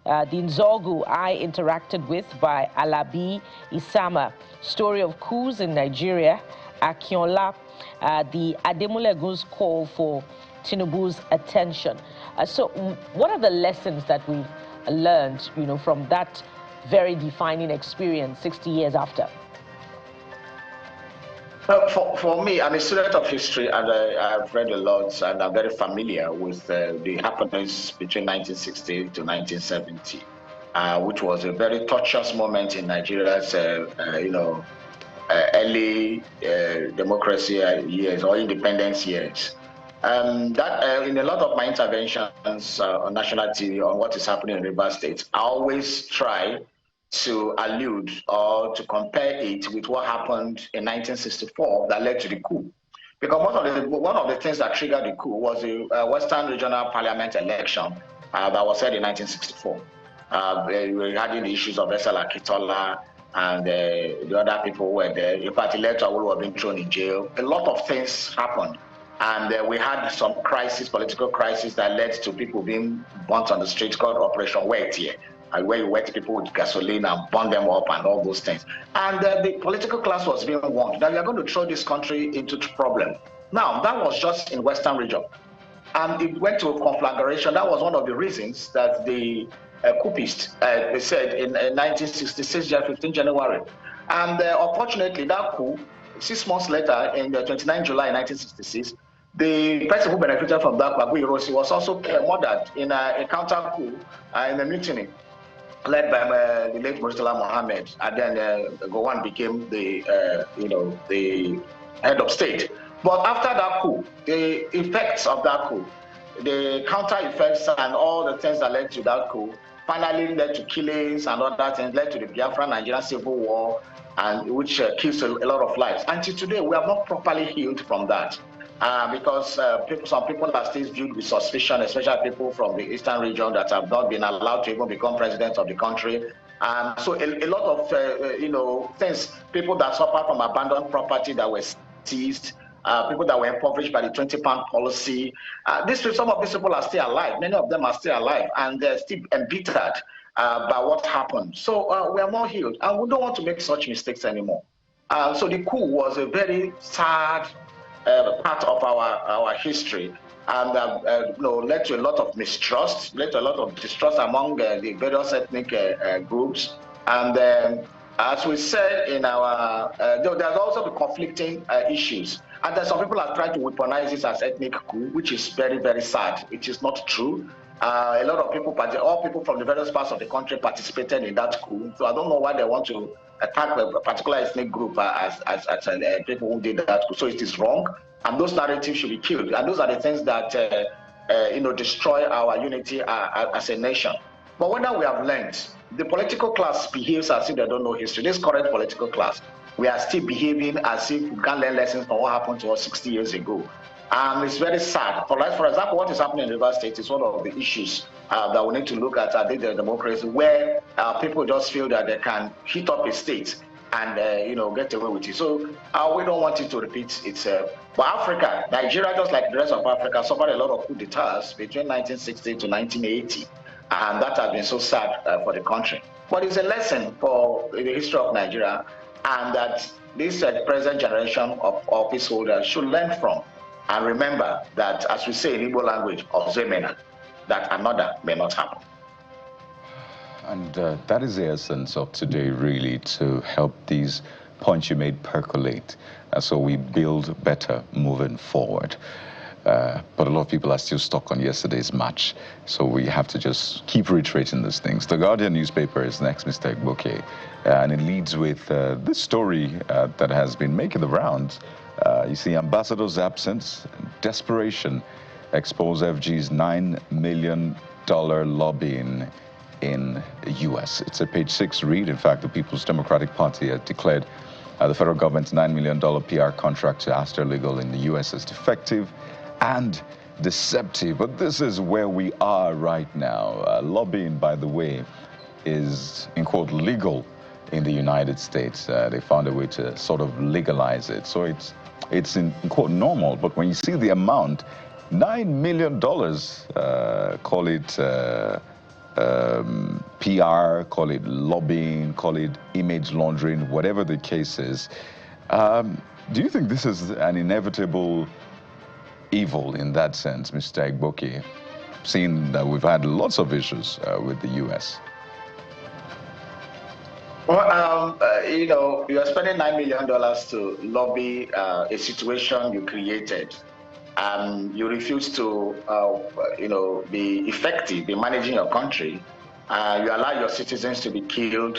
The Nzogu I interacted with by Alabi Isama. Story of coups in Nigeria. Akinola. The Ademulegun's call for Tinubu's attention. So what are the lessons that we've learned, from that very defining experience 60 years after? For me, I'm a student of history, and I've read a lot, and I'm very familiar with the happenings between 1960 to 1970, which was a very tortuous moment in Nigeria's, early democracy years or independence years. That in a lot of my interventions on national TV on what is happening in Rivers State, I always try to allude or to compare it with what happened in 1964 that led to the coup. Because one of the things that triggered the coup was the Western Regional Parliament election that was held in 1964. Regarding the issues of Esala Kitola and the other people who were there. In fact, elected who were being thrown in jail. A lot of things happened. And we had some crisis, political crisis that led to people being burnt on the streets called Operation Wet here, where you wet people with gasoline and burn them up and all those things. And the political class was being warned that we are going to throw this country into problem. Now, that was just in Western region. And it went to a conflagration. That was one of the reasons that the coupists, they said in 1966, 15 January. And unfortunately, that coup, 6 months later, in the 29 July 1966, the person who benefited from that, Babu Irosi, was also murdered in a counter coup in a mutiny led by the late Murtala Mohammed. And then Gowon became the, the head of state. But after that coup, the effects of that coup, the counter effects and all the things that led to that coup finally led to killings and other things, led to the Biafra-Nigerian civil war, and which kills a lot of lives. Until today, we have not properly healed from that. Because some people are still viewed with suspicion, especially people from the eastern region that have not been allowed to even become president of the country. So a lot of things, people that suffer from abandoned property that were seized, people that were impoverished by the 20-pound policy. Some of these people are still alive. Many of them are still alive, and they're still embittered by what happened. So we are more healed, and we don't want to make such mistakes anymore. So the coup was a very sad part of our history, and led to a lot of mistrust, led to a lot of distrust among the various ethnic groups. And as we said in our, there's also the conflicting issues. And then some people are trying to weaponize this as ethnic coup, which is very, very sad. It is not true. A lot of people, all people from the various parts of the country participated in that coup. So I don't know why they want to attack a particular ethnic group as people who did that coup. So it is wrong. And those narratives should be killed. And those are the things that destroy our unity as a nation. But whether we have learned, the political class behaves as if they don't know history. This current political class, we are still behaving as if we can't learn lessons from what happened to us 60 years ago. And it's very sad. For example, what is happening in River State is one of the issues that we need to look at the democracy, where people just feel that they can hit up a state and get away with it. So we don't want it to repeat itself. But Africa, Nigeria, just like the rest of Africa, suffered a lot of coup d'etats between 1960 to 1980. And that has been so sad for the country. But it's a lesson for the history of Nigeria, and that this present generation of office holders should learn from and remember that, as we say in Igbo language, Ozemena, that another may not happen. And that is the essence of today, really, to help these points you made percolate, so we build better moving forward. But a lot of people are still stuck on yesterday's match, so we have to just keep reiterating these things. The Guardian newspaper is next, Mr. Igboke, and it leads with this story that has been making the rounds. You see, ambassador's absence, desperation, expose FG's $9 million lobbying in the U.S. It's a page 6 read. In fact, the People's Democratic Party had declared the federal government's $9 million PR contract to Astor Legal in the U.S. as defective and deceptive. But this is where we are right now. Lobbying, by the way, is, in quote, legal in the United States. They found a way to sort of legalize it. So it's in quote, normal. But when you see the amount, $9 million, call it PR, call it lobbying, call it image laundering, whatever the case is. Do you think this is an inevitable evil in that sense, Mr. Igboke, seeing that we've had lots of issues with the U.S.? Well, you're spending $9 million to lobby a situation you created. You refuse to, be effective in managing your country. You allow your citizens to be killed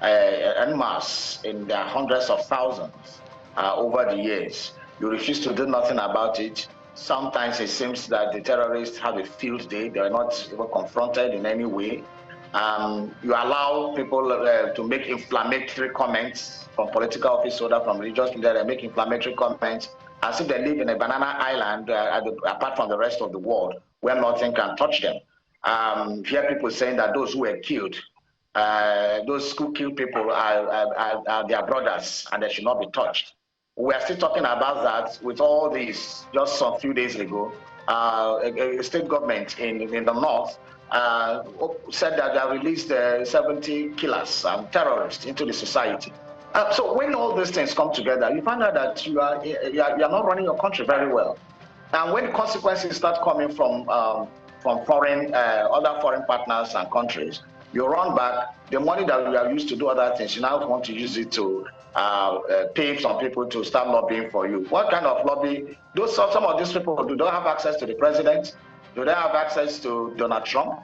en masse in their hundreds of thousands over the years. You refuse to do nothing about it. Sometimes it seems that the terrorists have a field day. They are not even confronted in any way. You allow people to make inflammatory comments from political office holder, from religious leader, they make inflammatory comments as if they live in a banana island apart from the rest of the world where nothing can touch them. Hear people saying that those who were killed, those who killed people are their brothers and they should not be touched. We are still talking about that with all this. Just a few days ago, a state government in the north said that they have released 70 killers and terrorists into the society. So when all these things come together, you find out that you are not running your country very well. And when consequences start coming from foreign, other foreign partners and countries, you run back the money that we have used to do other things. You now want to use it to pay some people to start lobbying for you. What kind of lobby? Some of these people, do they have access to the president? Do they have access to Donald Trump?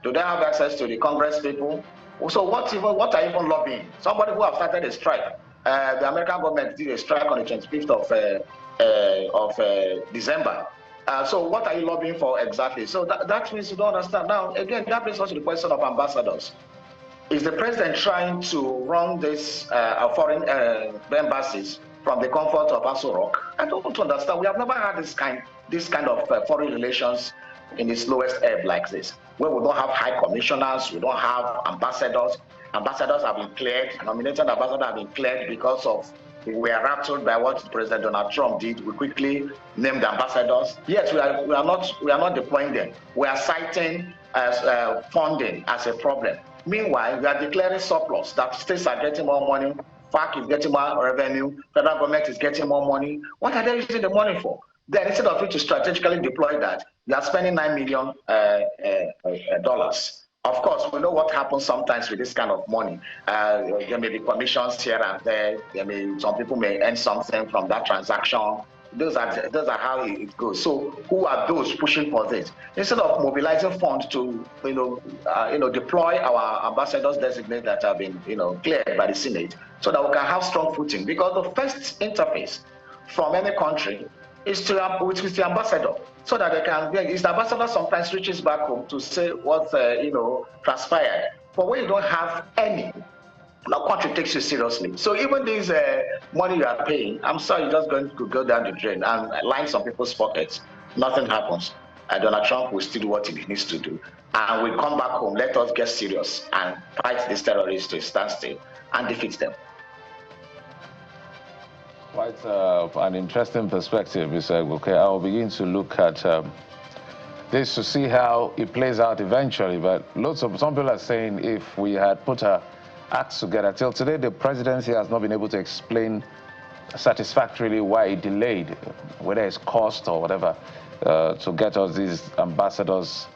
Do they have access to the Congress people? So what are even lobbying? Somebody who have started a strike. The American government did a strike on the 25th of December. So what are you lobbying for exactly? So that means you don't understand. Now, again, that brings us to the question of ambassadors. Is the president trying to run this foreign embassies from the comfort of ASUU Rock? I don't understand. We have never had this kind of foreign relations in its lowest ebb like this, where we don't have high commissioners, we don't have ambassadors. Ambassadors have been cleared, nominated ambassadors have been cleared because of we were rattled by what President Donald Trump did. We quickly named ambassadors. Yes, we are not deploying them. We are citing as funding as a problem. Meanwhile, we are declaring surplus, that states are getting more money, FARC is getting more revenue, federal government is getting more money. What are they using the money for? Then instead of you to strategically deploy that, you are spending $9 million dollars. Of course, we know what happens sometimes with this kind of money. There may be commissions here and there. Some people may earn something from that transaction. Those are how it goes. So who are those pushing for this? Instead of mobilizing funds to deploy our ambassadors designated that have been cleared by the Senate, so that we can have strong footing. Because the first interface from any country is with the ambassador, so that they can. The ambassador sometimes reaches back home to say what transpired. But when you don't have any, no country takes you seriously. So even this money you are paying, I'm sorry, you're just going to go down the drain and line some people's pockets. Nothing happens. Donald Trump will still do what he needs to do, and we'll come back home. Let us get serious and fight these terrorists to a standstill and defeat them. Quite an interesting perspective, Mr. Okay, I'll begin to look at this to see how it plays out eventually. But some people are saying if we had put our acts together till today, the presidency has not been able to explain satisfactorily why it delayed, whether it's cost or whatever, to get us these ambassadors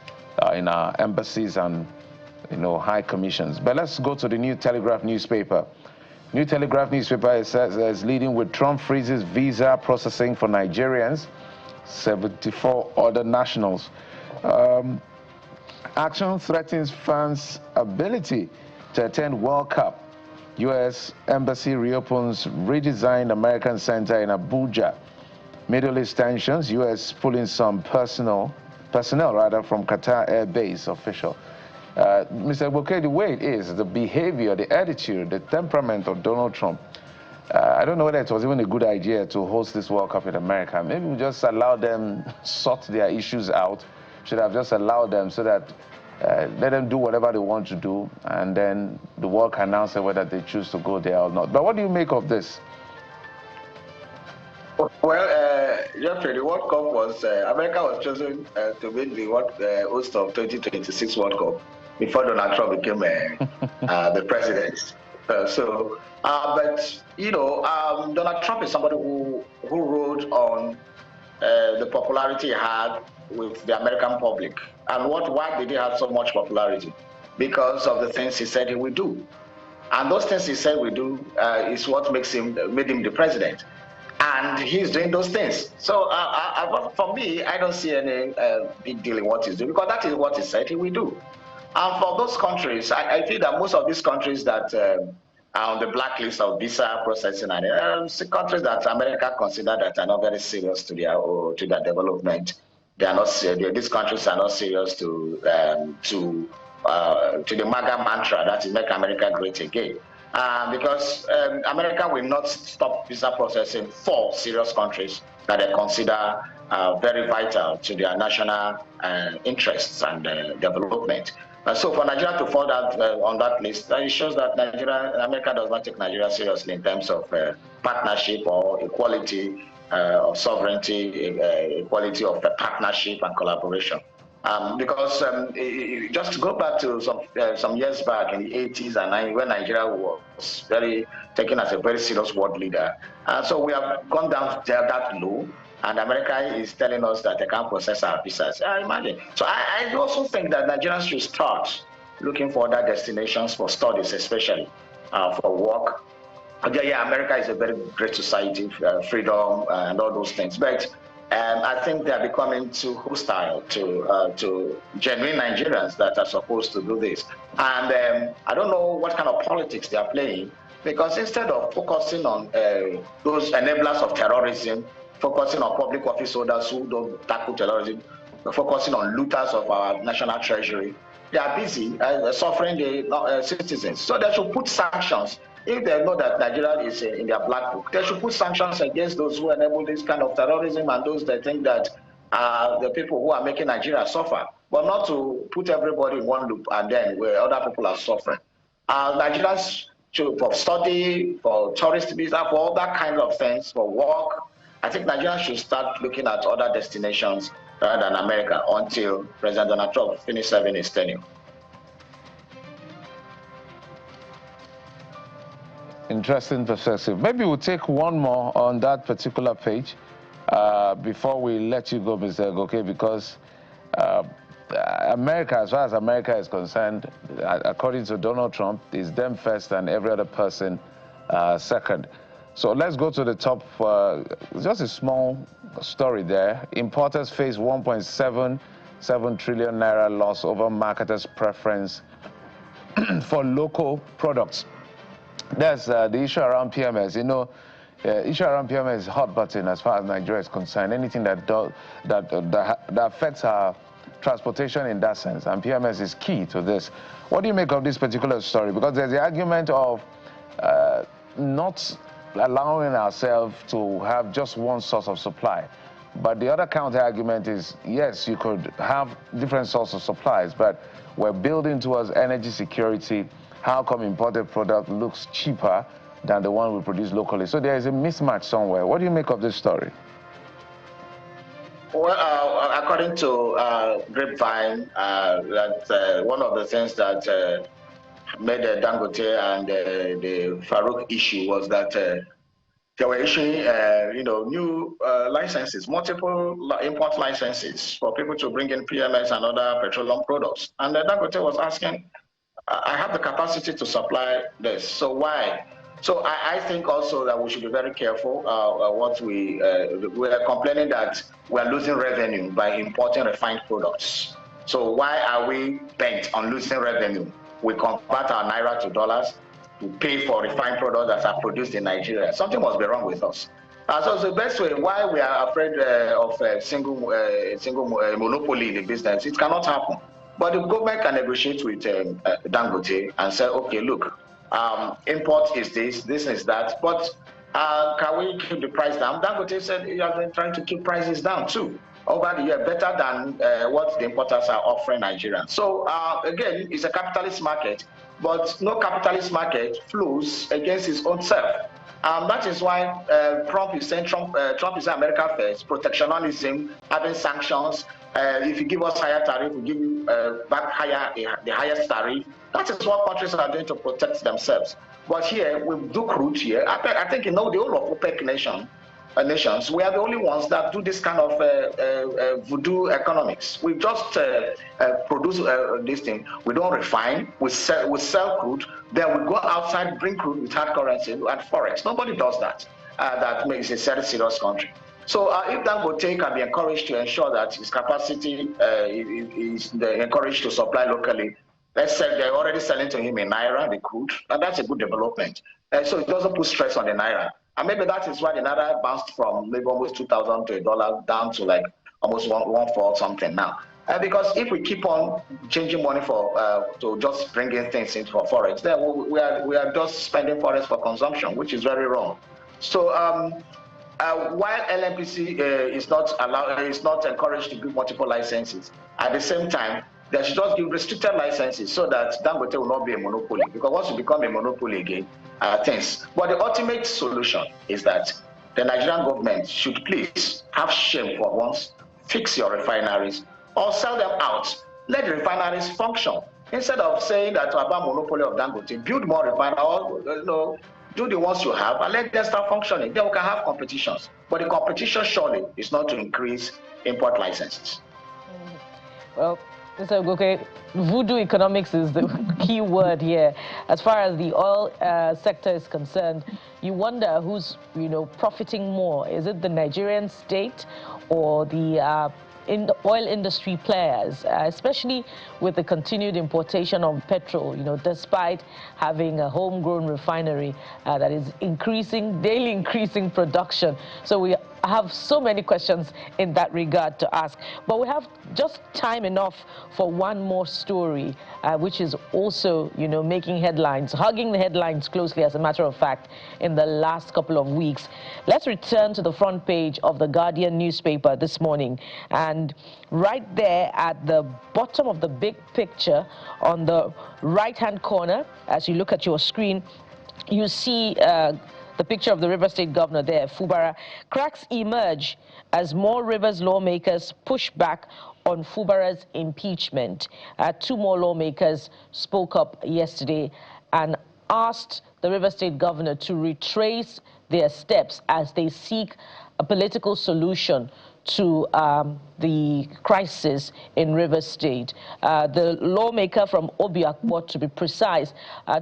in our embassies and high commissions. But let's go to the New Telegraph newspaper. New Telegraph newspaper is leading with Trump freezes visa processing for Nigerians, 74 other nationals. Action threatens fans' ability to attend World Cup. U.S. Embassy reopens redesigned American Center in Abuja. Middle East tensions, U.S. pulling some personnel from Qatar Air Base official. Mr. Bouquet, the way it is, the behavior, the attitude, the temperament of Donald Trump, I don't know whether it was even a good idea to host this World Cup in America. Maybe we just allow them sort their issues out. Should have just allowed them so that let them do whatever they want to do, and then the world can announce whether they choose to go there or not. But what do you make of this? Well, Jeffrey, the World Cup was, America was chosen to be the host of 2026 World Cup before Donald Trump became the president. But Donald Trump is somebody who rode on the popularity he had with the American public. And why did he have so much popularity? Because of the things he said he would do. And those things he said he would do is what made him the president. And he's doing those things. So for me, I don't see any big deal in what he's doing, because that is what he said he will do. And for those countries, I feel that most of these countries that are on the blacklist of visa processing and countries that America consider that are not very serious to their development, they are not. These countries are not serious to the MAGA mantra, that is make America great again. Because America will not stop visa processing for serious countries that they consider very vital to their national interests and development. So for Nigeria to fall on that list, it shows that America does not take Nigeria seriously in terms of partnership or equality of sovereignty, equality of partnership and collaboration. Because just to go back to some years back in the 80s and 90s, when Nigeria was taken as a very serious world leader, so we have gone down that low, and America is telling us that they can't process our visas. Imagine. So I also think that Nigerians should start looking for other destinations for studies, especially for work. Yeah, America is a very great society, freedom and all those things, but I think they are becoming too hostile to genuine Nigerians that are supposed to do this. And I don't know what kind of politics they are playing, because instead of focusing on those enablers of terrorism, focusing on public office holders who don't tackle terrorism, focusing on looters of our national treasury, they are busy suffering the citizens. So they should put sanctions. If they know that Nigeria is in their black book, they should put sanctions against those who enable this kind of terrorism and those that think that the people who are making Nigeria suffer, but not to put everybody in one loop and then where other people are suffering. Nigerians should, for study, for tourist visa, for all that kind of things, for work, I think Nigerians should start looking at other destinations rather than America until President Donald Trump finishes serving his tenure. Interesting perspective. Maybe we'll take one more on that particular page before we let you go, Mr. Goke, because America, as far as America is concerned, according to Donald Trump, is them first and every other person second. So let's go to the top. Just a small story there. Importers face 1.77 trillion naira loss over marketers' preference for local products. That's the issue around PMS. You know, issue around PMS is hot button as far as Nigeria is concerned. Anything that affects our transportation in that sense, and PMS is key to this. What do you make of this particular story? Because there's the argument of not allowing ourselves to have just one source of supply. But the other counter argument is, yes, you could have different sources of supplies, but we're building towards energy security. How come imported product looks cheaper than the one we produce locally? So there is a mismatch somewhere. What do you make of this story? Well, according to Grapevine, that one of the things that made the Dangote and the Farouk issue was that they were issuing, new licenses, multiple import licenses for people to bring in PMS and other petroleum products. And Dangote was asking, I have the capacity to supply this, so why? So I think also that we should be very careful what we are complaining that we are losing revenue by importing refined products. So why are we bent on losing revenue? We convert our naira to dollars to pay for refined products that are produced in Nigeria. Something must be wrong with us. So the best way why we are afraid of a single monopoly in the business, it cannot happen. But the government can negotiate with Dangote and say, okay, look, import is this is that, but can we keep the price down? Dangote said you have been trying to keep prices down too over the year, better than what the importers are offering Nigerians. So again, it's a capitalist market, but no capitalist market flows against its own self. That is why Trump is saying Trump is America first, protectionism, having sanctions. If you give us higher tariff, we give you back the highest tariff. That is what countries are doing to protect themselves. But here, we do crude here. I think the whole of OPEC nations, we are the only ones that do this kind of voodoo economics. We just produce this thing. We don't refine. We sell crude. Then we go outside, bring crude with hard currency and forex. Nobody does that. That makes it a very serious country. So if Dangote can be encouraged to ensure that his capacity is encouraged to supply locally, let's say they're already selling to him in naira, the crude, and that's a good development. So it doesn't put stress on the naira. And maybe that is why the naira bounced from maybe almost 2,000 to $1 down to like almost 1.4 something now. Because if we keep on changing money to just bring in things into forex, then we are just spending forex for consumption, which is very wrong. So while LMPC is not encouraged to give multiple licenses, at the same time, they should just give restricted licenses so that Dangote will not be a monopoly. Because once you become a monopoly again, things. But the ultimate solution is that the Nigerian government should please have shame for once, fix your refineries, or sell them out. Let the refineries function. Instead of saying that about monopoly of Dangote, build more refineries, or do the ones you have and let them start functioning. Then we can have competitions. But the competition surely is not to increase import licenses. Well, Mr. Ogoke, voodoo economics is the key word here. As far as the oil sector is concerned, you wonder who's, profiting more. Is it the Nigerian state or the oil industry players, especially with the continued importation of petrol, despite having a homegrown refinery that is daily increasing production. So we have so many questions in that regard to ask. But we have just time enough for one more story, which is also, making headlines, hugging the headlines closely, as a matter of fact, in the last couple of weeks. Let's return to the front page of the Guardian newspaper this morning. And right there at the bottom of the big picture on the right-hand corner, as you look at your screen, you see the picture of the River State governor there, Fubara. Cracks emerge as more Rivers lawmakers push back on Fubara's impeachment. Two more lawmakers spoke up yesterday and asked the River State governor to retrace their steps as they seek a political solution to the crisis in Rivers State. The lawmaker from Obiakpor, to be precise,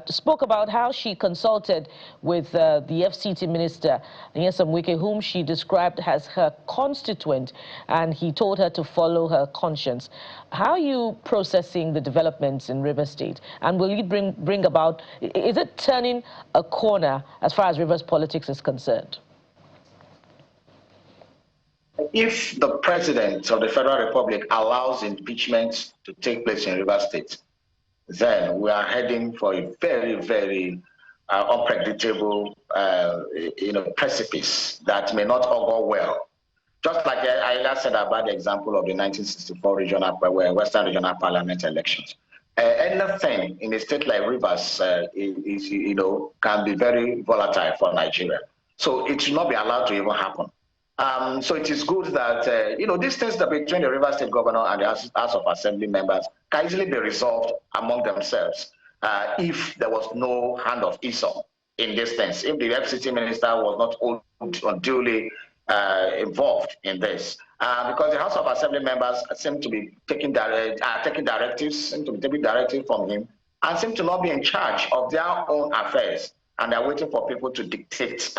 spoke about how she consulted with the FCT minister, Nyesom Wike, whom she described as her constituent, and he told her to follow her conscience. How are you processing the developments in Rivers State? And will it bring about, is it turning a corner as far as Rivers politics is concerned? If the president of the Federal Republic allows impeachment to take place in Rivers State, then we are heading for a very, very unpredictable, precipice that may not augur well. Just like I said about the example of the 1964 Western Regional Parliament elections. Anything in a state like Rivers can be very volatile for Nigeria. So it should not be allowed to even happen. So it is good that, these things that between the River State governor and the House of Assembly members can easily be resolved among themselves if there was no hand of Esau in this sense, if the FCT minister was not unduly involved in this. Because the House of Assembly members seem to be taking directives from him and seem to not be in charge of their own affairs, and they're waiting for people to dictate,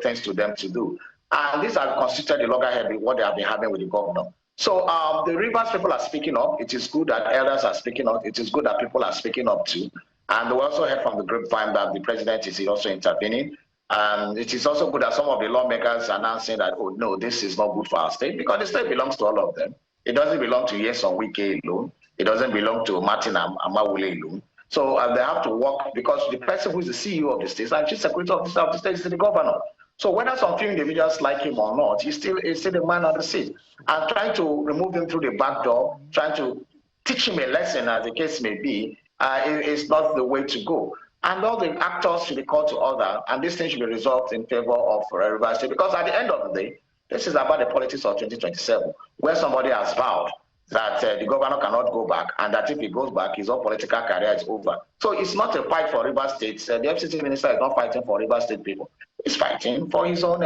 things to them to do. And these are constituted the loggerhead what they have been having with the governor. So the Rivers people are speaking up. It is good that elders are speaking up. It is good that people are speaking up too. And we also heard from the grapevine that the president is also intervening. And it is also good that some of the lawmakers are now saying that, oh no, this is not good for our state, because the state belongs to all of them. It doesn't belong to Nyesom Wike alone. It doesn't belong to Martin Amawule alone. So they have to work, because the person who is the CEO of the state and chief secretary of the state is the governor. So whether some few individuals like him or not, he's still the man on the seat. And trying to remove him through the back door, trying to teach him a lesson, as the case may be, is not the way to go. And all the actors should be called to order, and this thing should be resolved in favor of Rivers State. Because at the end of the day, this is about the politics of 2027, where somebody has vowed that the governor cannot go back, and that if he goes back, his whole political career is over. So it's not a fight for Rivers State. The FCT minister is not fighting for Rivers State people. He's fighting for his own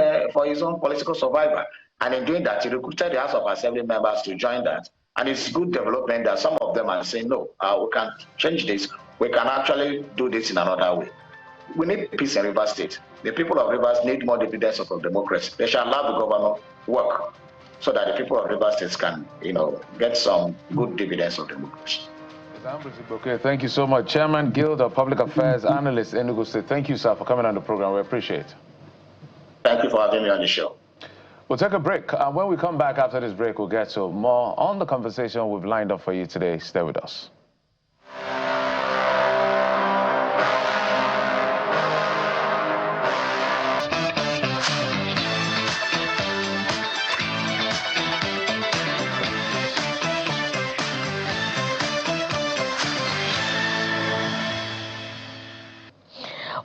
political survival. And in doing that, he recruited the House of Assembly members to join that. And it's good development that some of them are saying, no, we can change this. We can actually do this in another way. We need peace in Rivers State. The people of Rivers need more dividends of democracy. They shall allow the governor work so that the people of Rivers State can, get some good dividends of democracy. Okay, thank you so much. Chairman, Guild of Public Affairs Analyst, Enugu State. Thank you, sir, for coming on the program. We appreciate it. Thank you for having me on the show. We'll take a break. And when we come back after this break, we'll get to more on the conversation we've lined up for you today. Stay with us.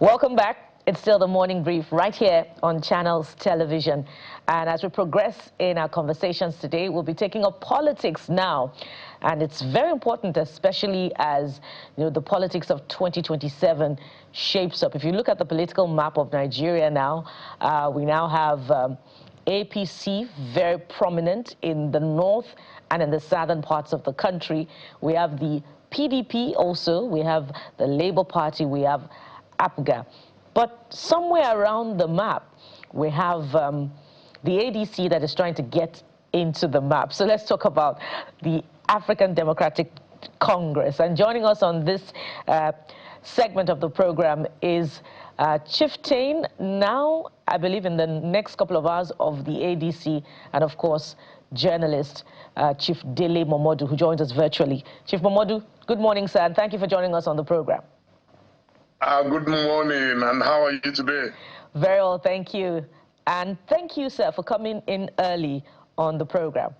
Welcome back. It's still the morning brief right here on Channels Television. And as we progress in our conversations today, we'll be taking up politics now. And it's very important, especially as the politics of 2027 shapes up. If you look at the political map of Nigeria now, we now have APC very prominent in the north and in the southern parts of the country. We have the PDP also, we have the Labour Party, we have APGA. But somewhere around the map, we have the ADC that is trying to get into the map. So let's talk about the African Democratic Congress. And joining us on this segment of the program is Chieftain, now I believe in the next couple of hours, of the ADC, and of course journalist Chief Dele Momodu, who joins us virtually. Chief Momodu, good morning, sir, and thank you for joining us on the program. Good morning, and how are you today? Very well, thank you. And thank you, sir, for coming in early on the program.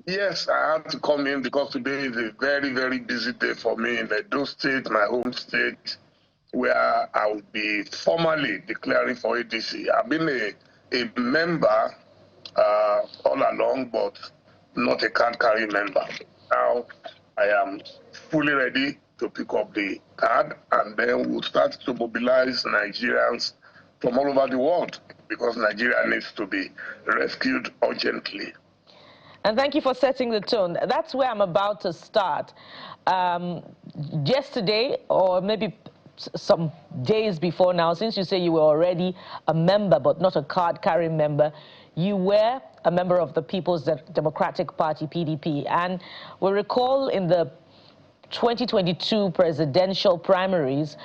Yes, I had to come in because today is a very, very busy day for me in Edo State, my home state, where I will be formally declaring for ADC. I've been a member all along, but not a card-carrying member. Now I am fully ready to pick up the card, and then we'll start to mobilize Nigerians from all over the world, because Nigeria needs to be rescued urgently. And thank you for setting the tone. That's where I'm about to start. Yesterday, or maybe some days before now, since you say you were already a member but not a card-carrying member, you were a member of the People's Democratic Party, PDP. And we recall in the 2022 presidential primaries,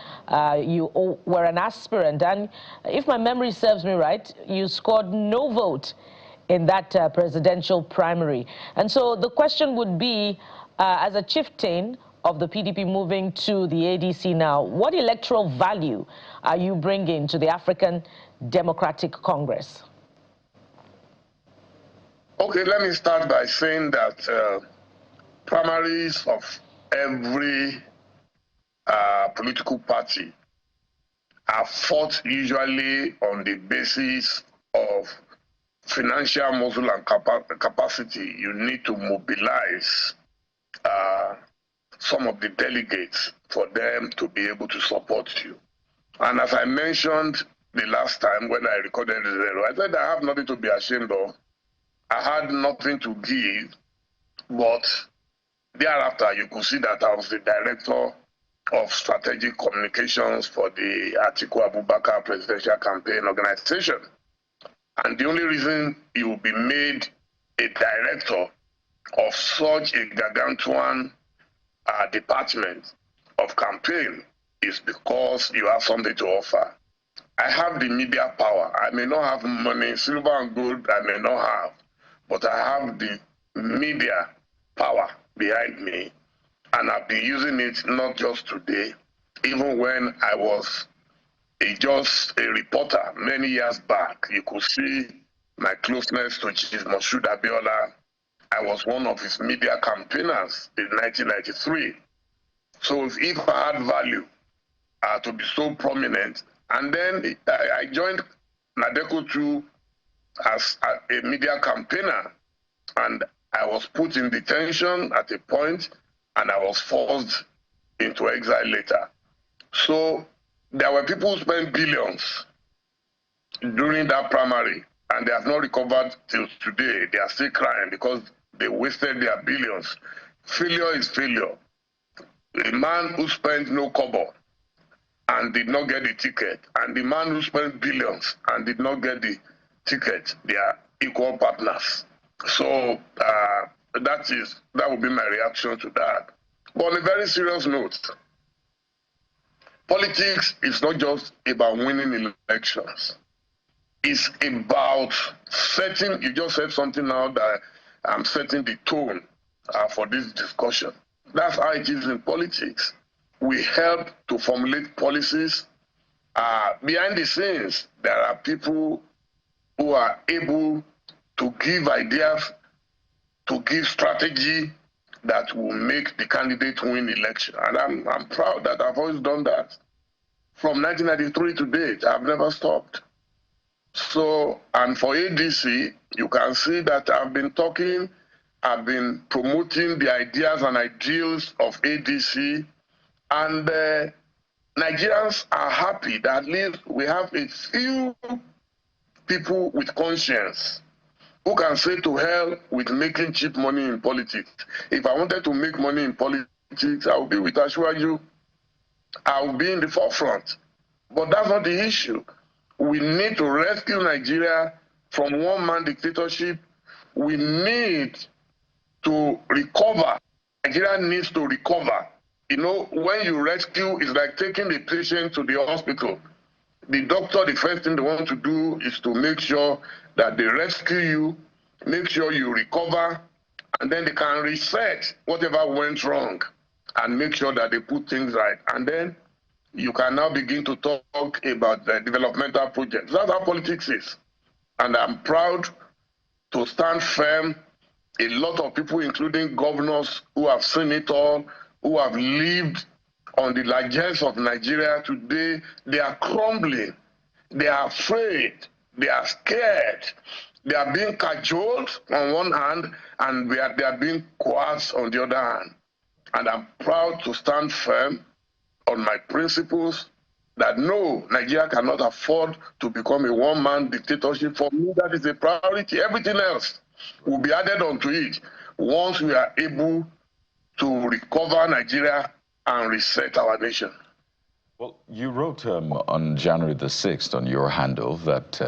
you were an aspirant, and if my memory serves me right, you scored no vote in that presidential primary. And so the question would be, as a chieftain of the PDP moving to the ADC now, what electoral value are you bringing to the African Democratic Congress? Okay, let me start by saying that primaries of every political party are fought usually on the basis of financial muscle and capacity. You need to mobilize some of the delegates for them to be able to support you. And as I mentioned the last time when I recorded the I said I have nothing to be ashamed of. I had nothing to give, but thereafter, you could see that I was the director of strategic communications for the Atiku Abubakar presidential campaign organization. And the only reason you will be made a director of such a gargantuan department of campaign is because you have something to offer. I have the media power. I may not have money, silver and gold I may not have, but I have the media power behind me, and I've been using it not just today, even when I was just a reporter many years back. You could see my closeness to Chief Moshood Abiola. I was one of his media campaigners in 1993. So if I had value to be so prominent, and then I joined Nadeko too as a media campaigner, and I was put in detention at a point, and I was forced into exile later. So there were people who spent billions during that primary, and they have not recovered till today. They are still crying because they wasted their billions. Failure is failure. A man who spent no kobo and did not get the ticket, and the man who spent billions and did not get the ticket, they are equal partners. So that would be my reaction to that. But on a very serious note, politics is not just about winning elections. is about setting, you just said something now that I'm setting the tone for this discussion. That's how it is in politics. We help to formulate policies. Behind the scenes, there are people who are able to give ideas, to give strategy that will make the candidate win election. And I'm proud that I've always done that. From 1993 to date, I've never stopped. So, and for ADC, you can see that I've been talking, I've been promoting the ideas and ideals of ADC, and Nigerians are happy that at least we have a few people with conscience who can say to hell with making cheap money in politics. If I wanted to make money in politics, I would be with ASUU. I will be in the forefront. But that's not the issue. We need to rescue Nigeria from one-man dictatorship. We need to recover. Nigeria needs to recover. You know, when you rescue, it's like taking the patient to the hospital. The doctor, the first thing they want to do is to make sure that they rescue you, make sure you recover, and then they can reset whatever went wrong and make sure that they put things right. And then you can now begin to talk about the developmental projects. That's how politics is. And I'm proud to stand firm. A lot of people, including governors who have seen it all, who have lived on the largesse of Nigeria today, they are crumbling. They are afraid. They are scared. They are being cajoled on one hand, and they are being coerced on the other hand. And I'm proud to stand firm on my principles that no, Nigeria cannot afford to become a one-man dictatorship. For me, that is a priority. Everything else will be added onto it once we are able to recover Nigeria and reset our nation. Well, you wrote on January the 6th on your handle that,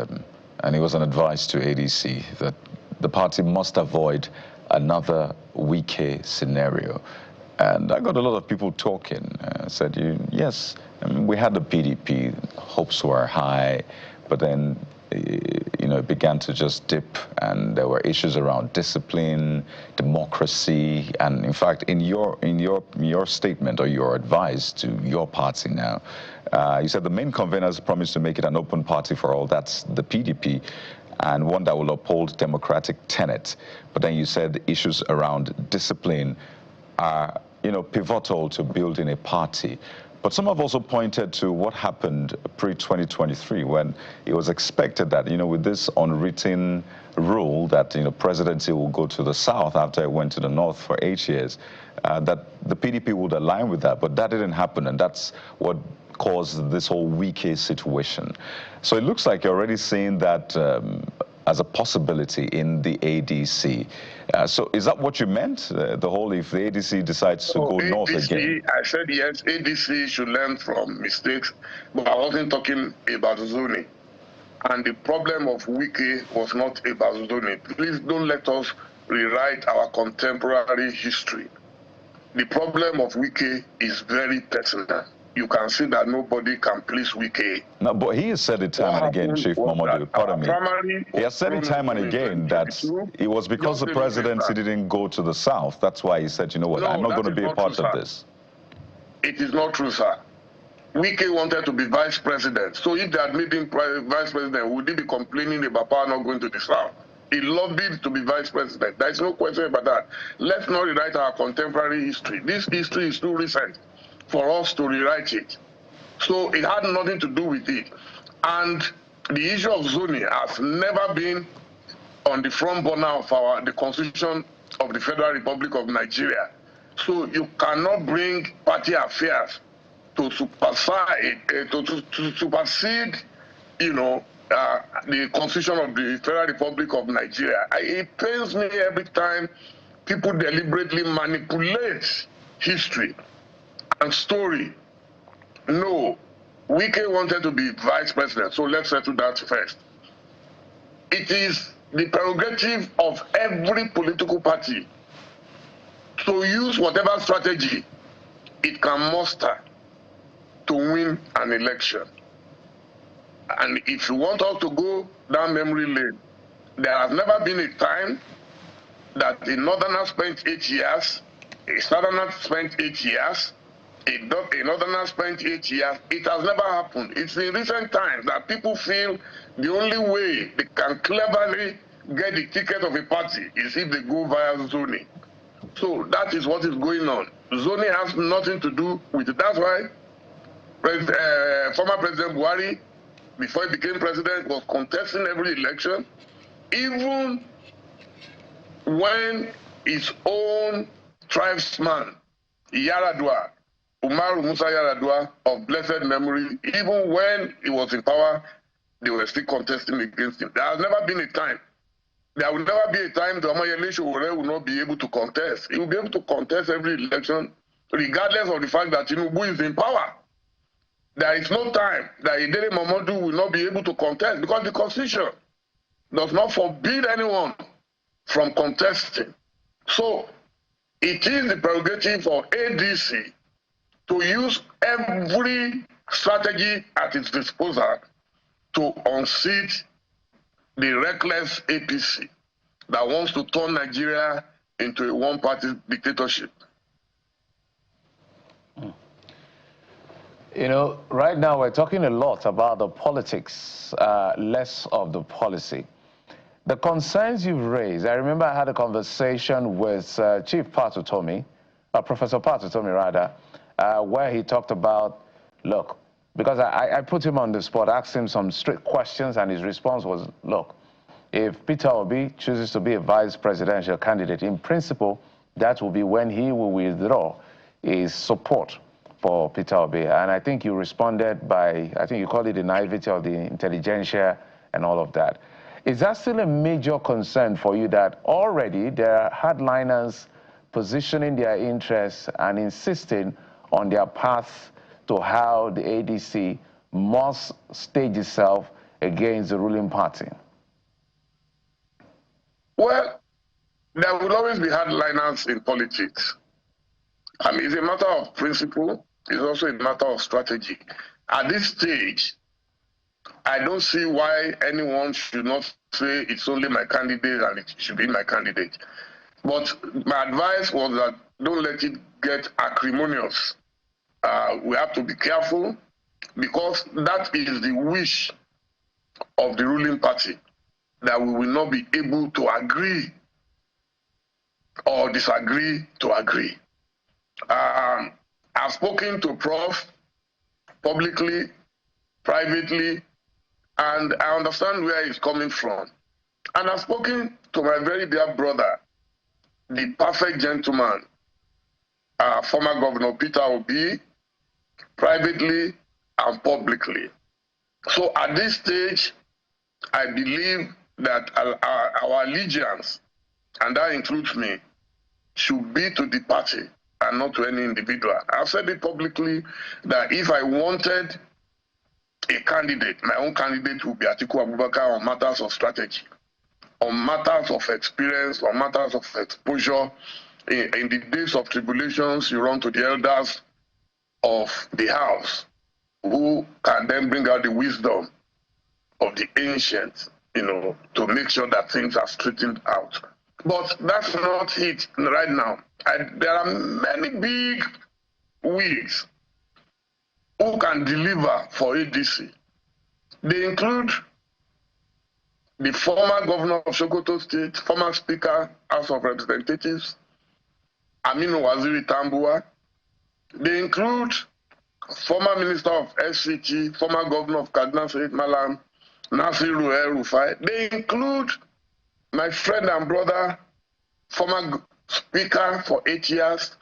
and it was an advice to ADC, that the party must avoid another Wike scenario. And I got a lot of people talking. Said, yes, we had the PDP, hopes were high, but then, it began to just dip, and there were issues around discipline, democracy, and in fact, in your statement or your advice to your party now, you said the main conveners promised to make it an open party for all. That's the PDP, and one that will uphold democratic tenet. But then you said the issues around discipline are, pivotal to building a party. But some have also pointed to what happened pre-2023 when it was expected that, with this unwritten rule that, presidency will go to the south after it went to the north for 8 years, that the PDP would align with that. But that didn't happen, and that's what caused this whole Wike situation. So it looks like you're already seeing that as a possibility in the ADC. So is that what you meant? The whole, if the ADC decides to go north again? I said yes, ADC should learn from mistakes, but I wasn't talking about zoning. And the problem of Wike was not about zoning. Please don't let us rewrite our contemporary history. The problem of Wike is very personal. You can see that nobody can please Wike. No, but he has said it time and again, Chief Momodu, pardon me. He has said it time and again that it was because the presidency didn't go to the south. That's why he said, you know what, I'm not going to be a part of this. It is not true, sir. Wike wanted to be vice president. So if they had made him vice president, would he be complaining about power not going to the south? He lobbied to be vice president. There is no question about that. Let's not rewrite our contemporary history. This history is too recent for us to rewrite it. So it had nothing to do with it. And the issue of zoning has never been on the front burner of the Constitution of the Federal Republic of Nigeria. So you cannot bring party affairs to supersede, the Constitution of the Federal Republic of Nigeria. It pains me every time people deliberately manipulate history and story. No, Wike wanted to be vice president, so let's settle that first. It is the prerogative of every political party to use whatever strategy it can muster to win an election. And if you want us to go down memory lane, there has never been a time that a northerner spent 8 years, a southerner spent 8 years, a northerner spent 8 years. It has never happened. It's in recent times that people feel the only way they can cleverly get the ticket of a party is if they go via zoning. So that is what is going on. Zoning has nothing to do with it. That's why former President Buhari, before he became president, was contesting every election, even when his own tribesman, Yaradua, Umaru Musa Yaradua, of blessed memory, even when he was in power, they were still contesting against him. There has never been a time. There will never be a time that Omoyele Sowore will not be able to contest. He will be able to contest every election, regardless of the fact that Tinubu is in power. There is no time that Momodu will not be able to contest, because the Constitution does not forbid anyone from contesting. So it is the prerogative for ADC to use every strategy at its disposal to unseat the reckless APC that wants to turn Nigeria into a one-party dictatorship. You know, right now we're talking a lot about the politics, less of the policy. The concerns you've raised, I remember I had a conversation with Chief Patutomi, Professor Patutomi rather, where he talked about, look, because I put him on the spot, asked him some strict questions, and his response was, look, if Peter Obi chooses to be a vice presidential candidate, in principle, that will be when he will withdraw his support for Peter Obi. And I think you responded by, I think you called it the naivety of the intelligentsia and all of that. Is that still a major concern for you, that already there are hardliners positioning their interests and insisting on their path to how the ADC must stage itself against the ruling party? Well, there will always be hardliners in politics. I mean, it's a matter of principle. It's also a matter of strategy. At this stage, I don't see why anyone should not say it's only my candidate and it should be my candidate. But my advice was that don't let it get acrimonious. We have to be careful, because that is the wish of the ruling party, that we will not be able to agree or disagree to agree. I've spoken to Prof publicly, privately, and I understand where he's coming from. And I've spoken to my very dear brother, the perfect gentleman, former Governor Peter Obi, privately and publicly. So at this stage, I believe that our allegiance, and that includes me, should be to the party and not to any individual. I've said it publicly that if I wanted a candidate, my own candidate would be Atiku Abubakar on matters of strategy, on matters of experience, on matters of exposure. In the days of tribulations, you run to the elders of the house, who can then bring out the wisdom of the ancients, you know, to make sure that things are straightened out. But that's not it right now. There are many big wigs who can deliver for ADC. They include the former governor of Sokoto State, former Speaker, House of Representatives, Aminu Waziri Tambuwa. They include former Minister of FCT, former governor of Kaduna State, Malam Nasiru El-Rufai. They include my friend and brother, former Speaker for 8 years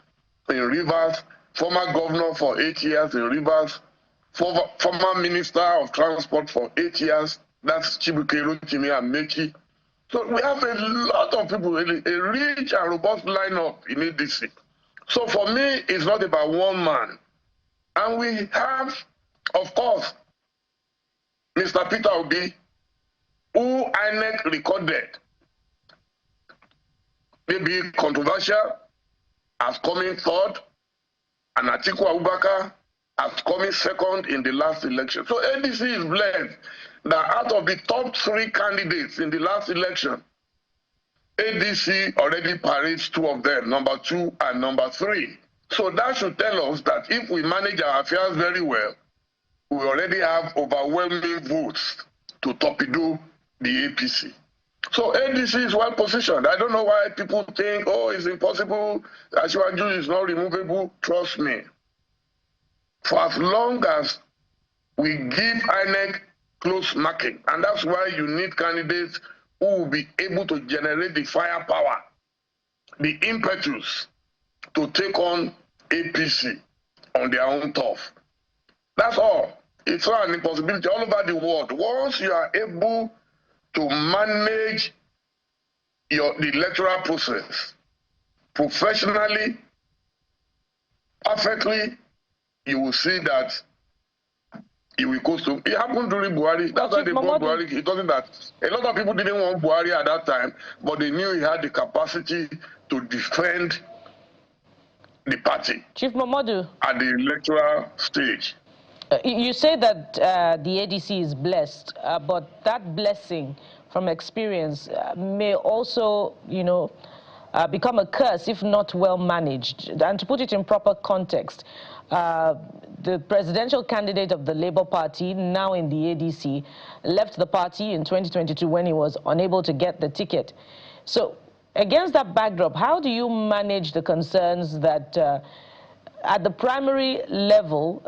in Rivers, former governor for 8 years in Rivers, former Minister of Transport for 8 years, that's Chibuke Rotimi Amechi. So we have a lot of people, a rich and robust lineup in ADC. So for me, it's not about one man. And we have, of course, Mr. Peter Obi, who INEC recorded, maybe controversial, as coming third, and Atiku Abubakar as coming second in the last election. So ADC is blessed that out of the top 3 candidates in the last election, ADC already parades 2 of them, number 2 and number 3. So that should tell us that if we manage our affairs very well, we already have overwhelming votes to torpedo the APC. So ADC is well positioned. I don't know why people think, oh, it's impossible, Asiwaju is not removable. Trust me. For as long as we give INEC close marking, and that's why you need candidates who will be able to generate the firepower, the impetus to take on APC on their own turf. That's all. It's not an impossibility all over the world. Once you are able to manage the electoral process professionally, perfectly, you will see that you will go to. It happened during Buhari. That's why they brought Buhari. It wasn't that a lot of people didn't want Buhari at that time, but they knew he had the capacity to defend the party. Chief Momodu, at the electoral stage. You say that the ADC is blessed, but that blessing from experience may also, become a curse if not well managed. And to put it in proper context, the presidential candidate of the Labour Party, now in the ADC, left the party in 2022 when he was unable to get the ticket. So against that backdrop, how do you manage the concerns that at the primary level,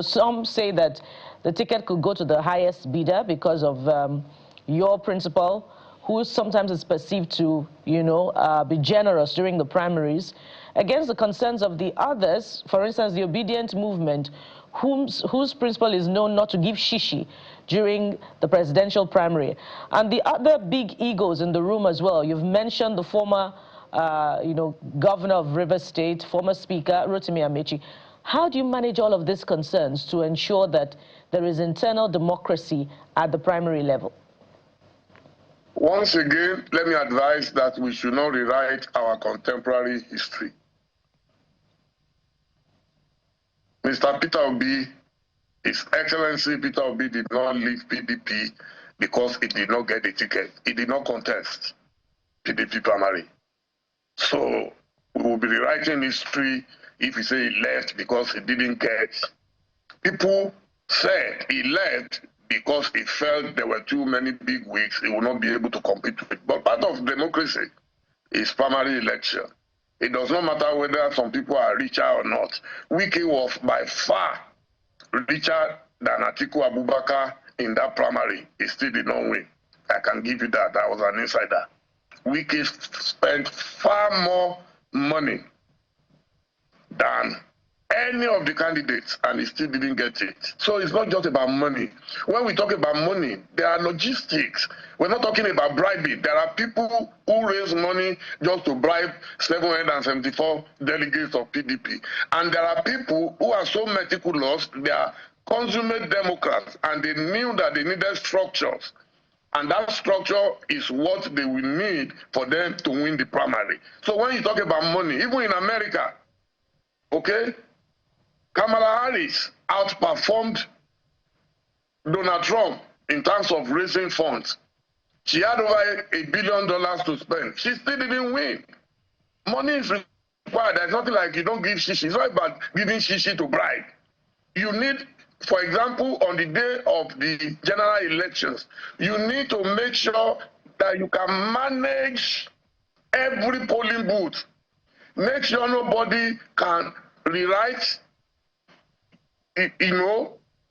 some say that the ticket could go to the highest bidder because of your principal, who sometimes is perceived to, be generous during the primaries, against the concerns of the others, for instance, the obedient movement, whose principle is known not to give shishi during the presidential primary. And the other big egos in the room as well. You've mentioned the former governor of Rivers State, former speaker, Rotimi Amechi. How do you manage all of these concerns to ensure that there is internal democracy at the primary level? Once again, let me advise that we should not rewrite our contemporary history. Mr. Peter Obi, His Excellency Peter Obi did not leave PDP because he did not get the ticket. He did not contest PDP primary. So we will be rewriting history if we say he left because he didn't get. People said he left because he felt there were too many big wigs he would not be able to compete with. But part of democracy is primary election. It does not matter whether some people are richer or not. Wike was by far richer than Atiku Abubakar in that primary. He still did not win. I can give you that. I was an insider. Wike spent far more money than any of the candidates, and he still didn't get it. So it's not just about money. When we talk about money, there are logistics. We're not talking about bribing. There are people who raise money just to bribe 774 delegates of PDP. And there are people who are so meticulous, they are consummate Democrats, and they knew that they needed structures. And that structure is what they will need for them to win the primary. So when you talk about money, even in America, okay, Kamala Harris outperformed Donald Trump in terms of raising funds. She had over $1 billion to spend. She still didn't win. Money is required. There's nothing like you don't give shishi. It's not about giving shishi to bribe. You need, for example, on the day of the general elections, you need to make sure that you can manage every polling booth. Make sure nobody can rewrite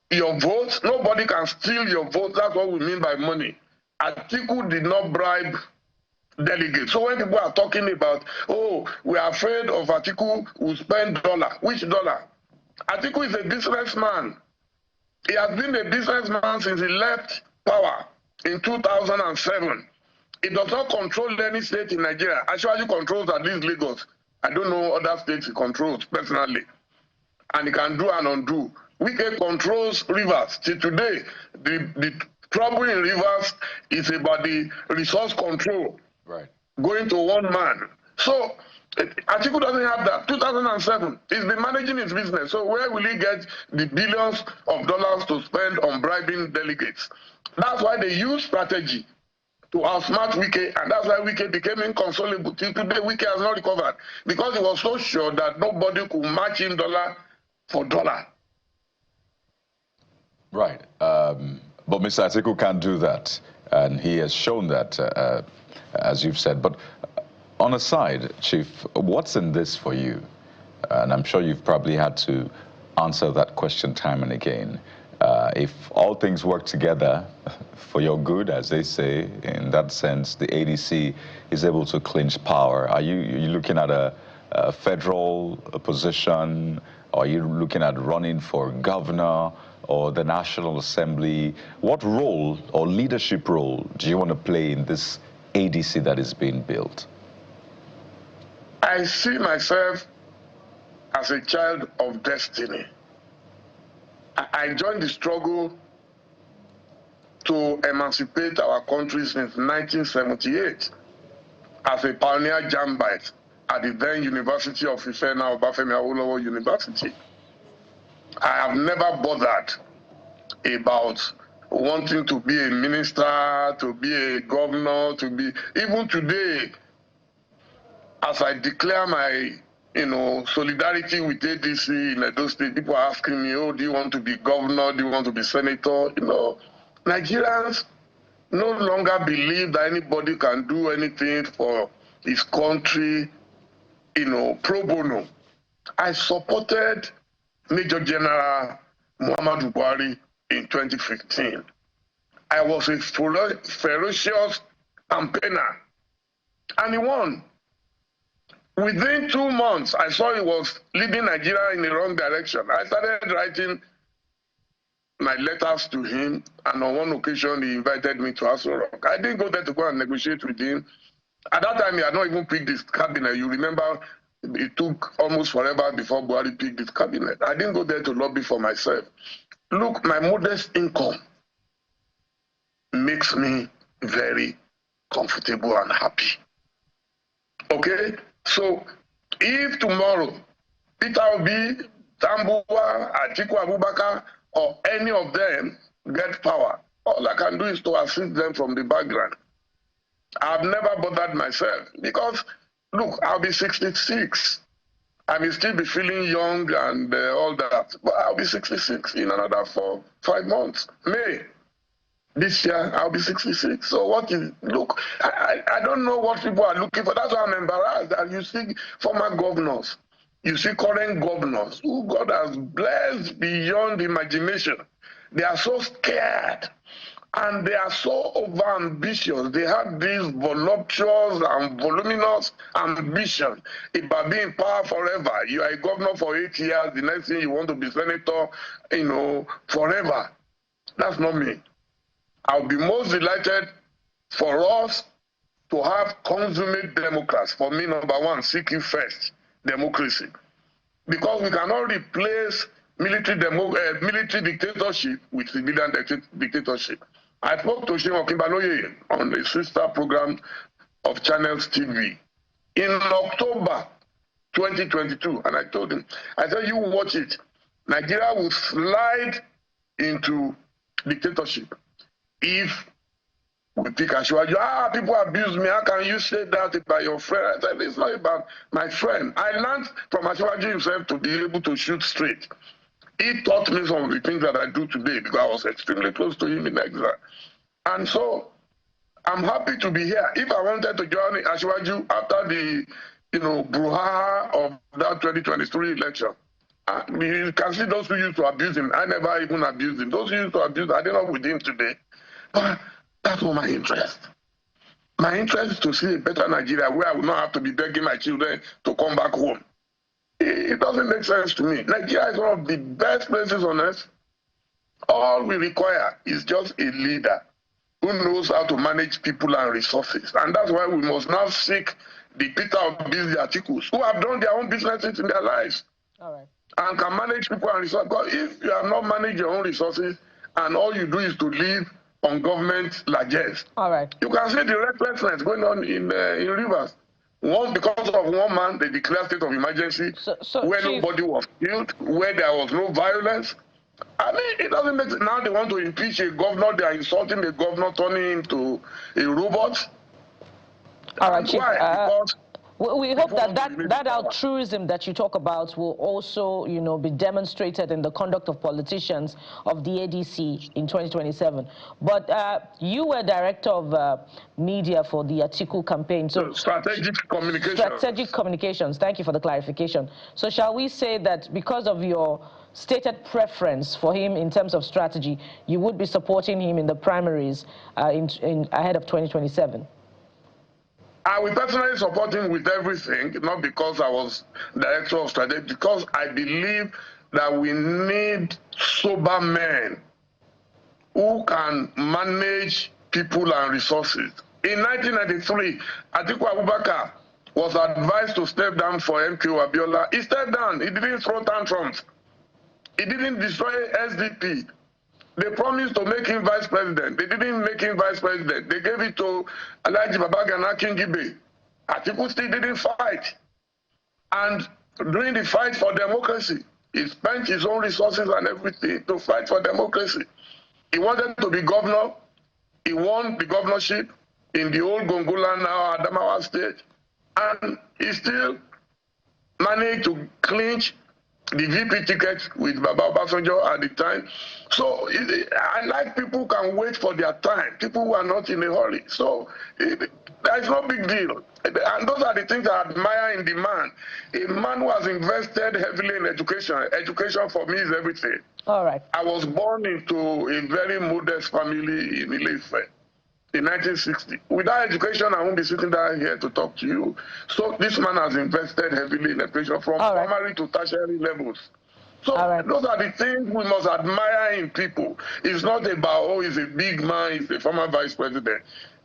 your votes. Nobody can steal your votes. That's what we mean by money. Atiku did not bribe delegates. So when people are talking about, oh, we are afraid of Atiku who spend dollar. Which dollar? Atiku is a businessman. He has been a businessman since he left power in 2007. He does not control any state in Nigeria. Actually controls at least Lagos. I don't know other states he controls personally. And he can do and undo. Wike controls rivers. Till today, the trouble in rivers is about the resource control. Right. Going to one man. So Atiku doesn't have that. 2007, he's been managing his business. So where will he get the billions of dollars to spend on bribing delegates? That's why they use strategy to outsmart Wike, and that's why Wike became inconsolable. Till today, Wike has not recovered because he was so sure that nobody could match him dollar for dollar. Right. But Mr. Atiku can't do that, and he has shown that, as you've said. But on a side, Chief, what's in this for you? And I'm sure you've probably had to answer that question time and again. If all things work together for your good, as they say, in that sense, the ADC is able to clinch power. Are you looking at a federal position? Or are you looking at running for governor or the National Assembly? What role or leadership role do you want to play in this ADC that is being built? I see myself as a child of destiny. I joined the struggle to emancipate our country since 1978 as a pioneer jambite at the then University of Ife, now Obafemi Awolowo University. I have never bothered about wanting to be a minister, to be a governor, to be... Even today, as I declare my solidarity with ADC in Edo State, people are asking me, oh, do you want to be governor? Do you want to be senator? Nigerians no longer believe that anybody can do anything for his country, pro bono. I supported Major General Momodu in 2015. I was a ferocious campaigner, and he won. Within 2 months, I saw he was leading Nigeria in the wrong direction. I started writing my letters to him, and on one occasion, he invited me to ASUU Rock. I didn't go there to go and negotiate with him. At that time, he had not even picked his cabinet. You remember, it took almost forever before Buhari picked his cabinet. I didn't go there to lobby for myself. Look, my modest income makes me very comfortable and happy. Okay? So, if tomorrow Peter Obi, Tambuwa, Atiku Abubakar, or any of them get power, all I can do is to assist them from the background. I've never bothered myself because, look, I'll be 66. I may still be feeling young and all that, but I'll be 66 in another 5 months. May. This year, I'll be 66. So look, I don't know what people are looking for. That's why I'm embarrassed that you see former governors, you see current governors who God has blessed beyond imagination. They are so scared and they are so over-ambitious. They have this voluptuous and voluminous ambition about being in power forever. You are a governor for 8 years, the next thing you want to be senator, forever. That's not me. I'll be most delighted for us to have consummate Democrats. For me, number one, seeking first democracy. Because we cannot replace military dictatorship with civilian dictatorship. I spoke to Shimo Kimbaloye on the sister program of Channels TV in October 2022, and I told him, I said, you watch it. Nigeria will slide into dictatorship if we pick ASUU. People abuse me. How can you say that about your friend? I said, it's not about my friend. I learned from ASUU himself to be able to shoot straight. He taught me some of the things that I do today because I was extremely close to him in exile. And so I'm happy to be here. If I wanted to join ASUU after the brouhaha of that 2023 election, you can see those who used to abuse him. I never even abused him. Those who used to abuse him, I don't know with him today. But that's not my interest. My interest is to see a better Nigeria where I will not have to be begging my children to come back home. It doesn't make sense to me. Nigeria is one of the best places on earth. All we require is just a leader who knows how to manage people and resources. And that's why we must now seek the Peter Obi's, the Atikus, who have done their own businesses in their lives. All right. And can manage people and resources. Because if you have not managed your own resources and all you do is to live on government largesse, all right, you can see the recklessness going on in Rivers. Because of one man, they declared state of emergency, where Chief, nobody was killed, where there was no violence. I mean, it doesn't make sense. Now they want to impeach a governor. They are insulting the governor, turning him into a robot. All right, Chief. Why? Because we hope that altruism that you talk about will also, be demonstrated in the conduct of politicians of the ADC in 2027. But you were director of media for the Atiku campaign. So strategic communications. Strategic communications. Thank you for the clarification. So shall we say that because of your stated preference for him in terms of strategy, you would be supporting him in the primaries ahead of 2027? I will personally support him with everything, not because I was director of strategy, because I believe that we need sober men who can manage people and resources. In 1993, Atiku Abubakar was advised to step down for MK Abiola. He stepped down. He didn't throw tantrums. He didn't destroy SDP. They promised to make him vice president. They didn't make him vice president. They gave it to Alhaji Babagana Kingibe. Atiku still didn't fight. And during the fight for democracy, he spent his own resources and everything to fight for democracy. He wanted to be governor. He won the governorship in the old Gongola, now Adamawa state. And he still managed to clinch the VP ticket with Baba Obasanjo at the time. So I like people who can wait for their time, people who are not in a hurry. So there is no big deal. And those are the things I admire in the man. A man who has invested heavily in education. Education for me is everything. All right. I was born into a very modest family in Ile-Ife in 1960. Without education, I won't be sitting down here to talk to you. So this man has invested heavily in education from primary to tertiary levels. So those are the things we must admire in people. It's not about, oh, he's a big man, he's a former vice president.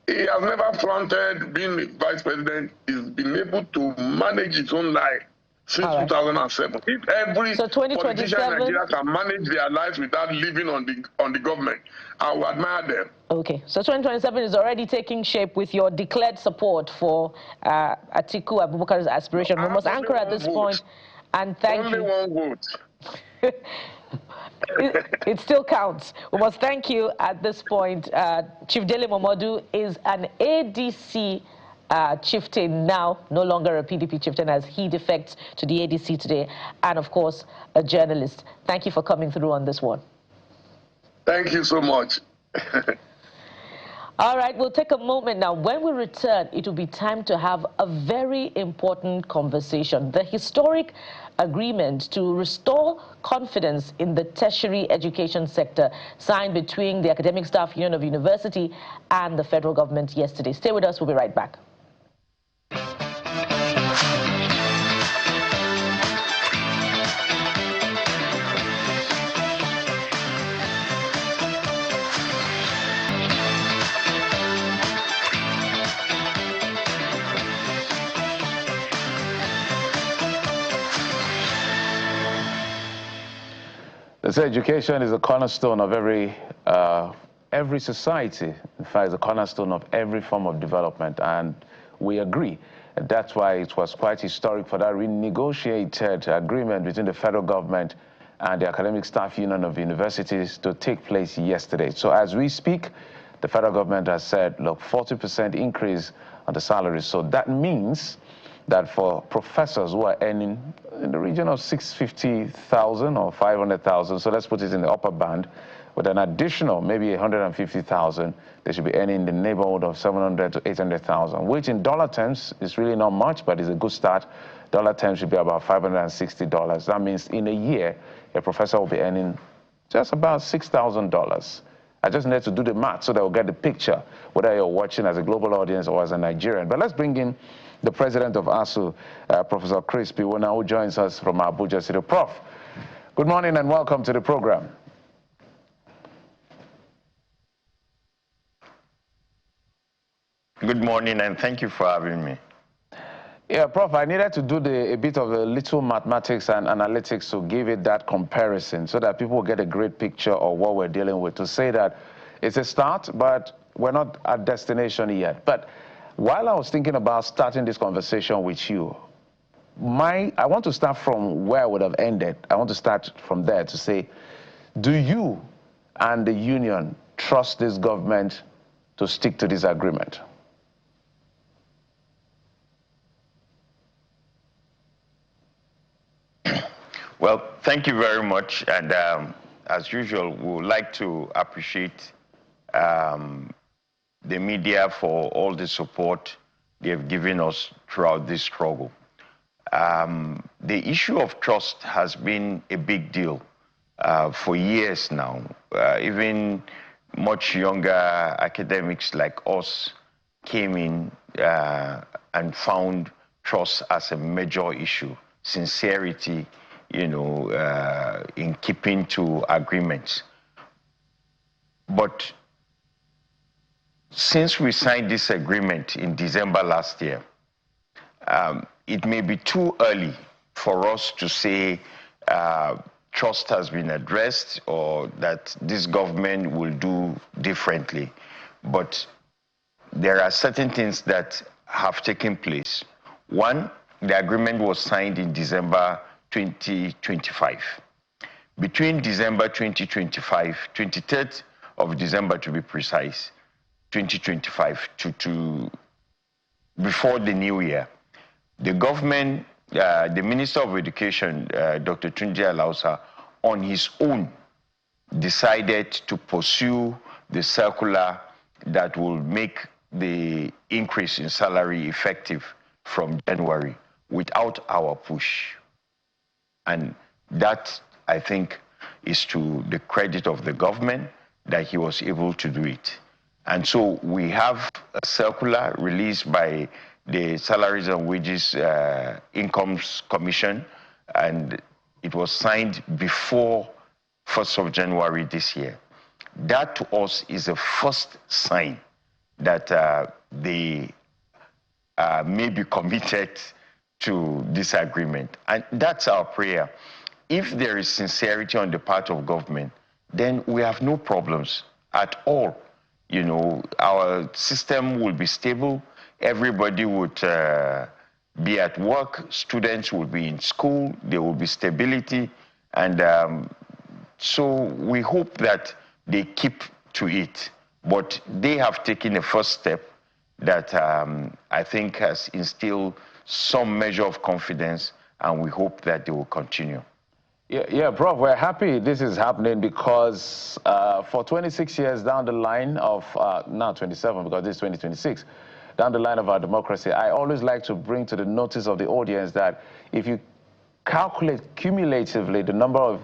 He has never flaunted being a vice president. He's been able to manage his own life since 2007. If every politician in Nigeria can manage their lives without living on the government, I will admire them. Okay, so 2027 is already taking shape with your declared support for Atiku Abubakar's aspiration. We must anchor at this point, and thank you. Only one vote. It still counts. We must thank you at this point. Chief Dele Momodu is an ADC chieftain now, no longer a PDP chieftain, as he defects to the ADC today, and of course a journalist. Thank you for coming through on this one. Thank you so much. All right, we'll take a moment now. When we return, it will be time to have a very important conversation. The historic agreement to restore confidence in the tertiary education sector signed between the Academic Staff Union of University and the federal government yesterday. Stay with us. We'll be right back. So education is a cornerstone of every society. In fact, it's a cornerstone of every form of development, and we agree. And that's why it was quite historic for that renegotiated agreement between the federal government and the Academic Staff Union of Universities to take place yesterday. So as we speak, the federal government has said, look, 40% increase on the salaries. So that means that for professors who are earning in the region of 650,000 or 500,000, so let's put it in the upper band, with an additional maybe 150,000, they should be earning in the neighborhood of 700 to 800,000, which in dollar terms is really not much, but it's a good start. Dollar terms should be about $560. That means in a year, a professor will be earning just about $6,000. I just need to do the math so that we'll get the picture, whether you're watching as a global audience or as a Nigerian. But let's bring in the president of ASUU, Professor Chris Piwona, who joins us from Abuja City. Prof, good morning and welcome to the program. Good morning and thank you for having me. Yeah, Prof, I needed to do a bit of a little mathematics and analytics to give it that comparison so that people will get a great picture of what we're dealing with, to say that it's a start, but we're not at destination yet. But while I was thinking about starting this conversation with you, I want to start from where I would have ended. I want to start from there to say, do you and the union trust this government to stick to this agreement? Well, thank you very much. And as usual, we would like to appreciate the media for all the support they have given us throughout this struggle. The issue of trust has been a big deal for years now. Even much younger academics like us came in and found trust as a major issue, sincerity, you know, in keeping to agreements. But since we signed this agreement in December last year, it may be too early for us to say trust has been addressed or that this government will do differently. But there are certain things that have taken place. One, the agreement was signed in December 2025. Between December 2025, 23rd of December to be precise, 2025 to before the new year, the government, the Minister of Education, Dr. Tunji Alausa, on his own decided to pursue the circular that will make the increase in salary effective from January without our push. And that, I think, is to the credit of the government that he was able to do it. And so we have a circular released by the Salaries and Wages Incomes Commission, and it was signed before 1st of January this year. That to us is a first sign that they may be committed to this agreement. And that's our prayer. If there is sincerity on the part of government, then we have no problems at all. You know, our system will be stable. Everybody would be at work. Students will be in school. There will be stability. And so we hope that they keep to it. But they have taken a first step that I think has instilled some measure of confidence, and we hope that they will continue. Yeah, Prof, we're happy this is happening because for 26 years down the line of, now 27 because this is 2026, down the line of our democracy, I always like to bring to the notice of the audience that if you calculate cumulatively the number of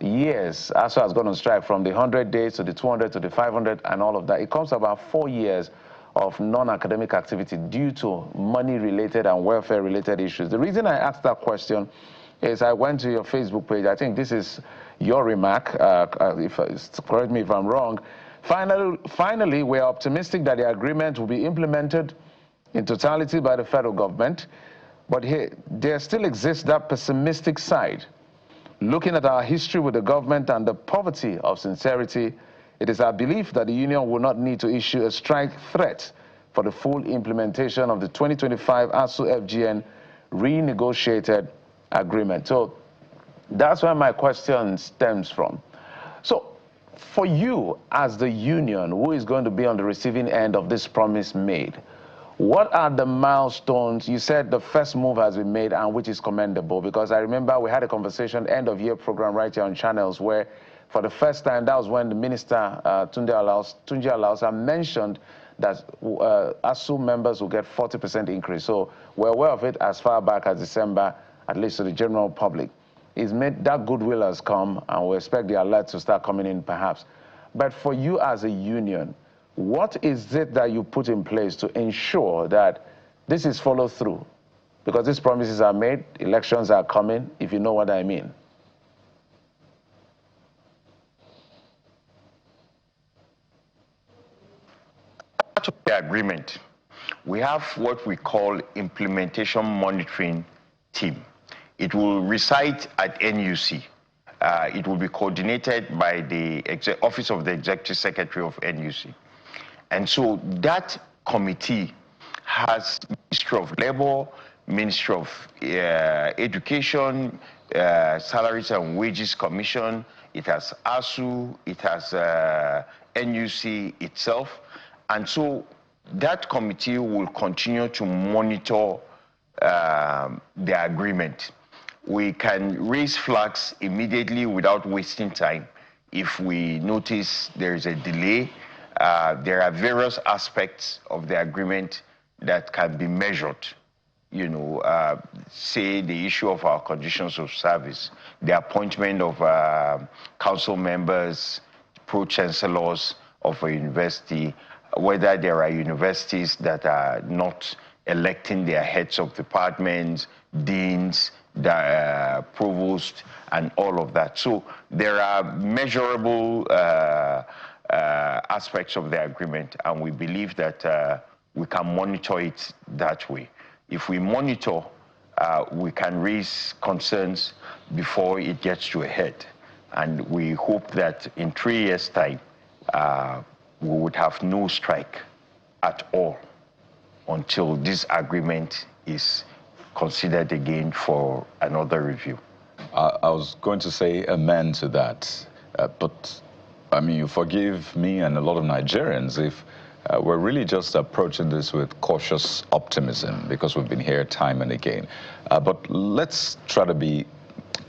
years ASUU has gone on strike, from the 100 days to the 200 to the 500 and all of that, it comes to about 4 years of non-academic activity due to money-related and welfare-related issues. The reason I asked that question is I went to your Facebook page. I think this is your remark. Correct me if I'm wrong. Finally, we're optimistic that the agreement will be implemented in totality by the federal government. But here, there still exists that pessimistic side. Looking at our history with the government and the poverty of sincerity, it is our belief that the union will not need to issue a strike threat for the full implementation of the 2025 ASUU FGN renegotiated agreement. So that's where my question stems from. So for you as the union who is going to be on the receiving end of this promise made, what are the milestones? You said the first move has been made, and which is commendable, because I remember we had a conversation, end of year program right here on Channels, where for the first time, that was when the minister, Tunji Alausa, mentioned that ASUU members will get 40% increase. So we're aware of it as far back as December, at least to the general public. It's made, that goodwill has come, and we expect the alert to start coming in perhaps. But for you as a union, what is it that you put in place to ensure that this is followed through? Because these promises are made, elections are coming, if you know what I mean. Part of the agreement, we have what we call implementation monitoring team. It will reside at NUC. It will be coordinated by the Office of the Executive Secretary of NUC. And so that committee has Ministry of Labor, Ministry of Education, Salaries and Wages Commission, it has ASUU, it has NUC itself. And so that committee will continue to monitor the agreement. We can raise flags immediately without wasting time. If we notice there is a delay, there are various aspects of the agreement that can be measured. You know, say the issue of our conditions of service, the appointment of council members, pro-chancellors of a university, whether there are universities that are not electing their heads of departments, deans, the provost, and all of that. So there are measurable aspects of the agreement, and we believe that we can monitor it that way. If we monitor, we can raise concerns before it gets to a head. And we hope that in 3 years' time, we would have no strike at all until this agreement is considered again for another review. I was going to say amen to that, but I mean, you forgive me and a lot of Nigerians if we're really just approaching this with cautious optimism, because we've been here time and again. But let's try to be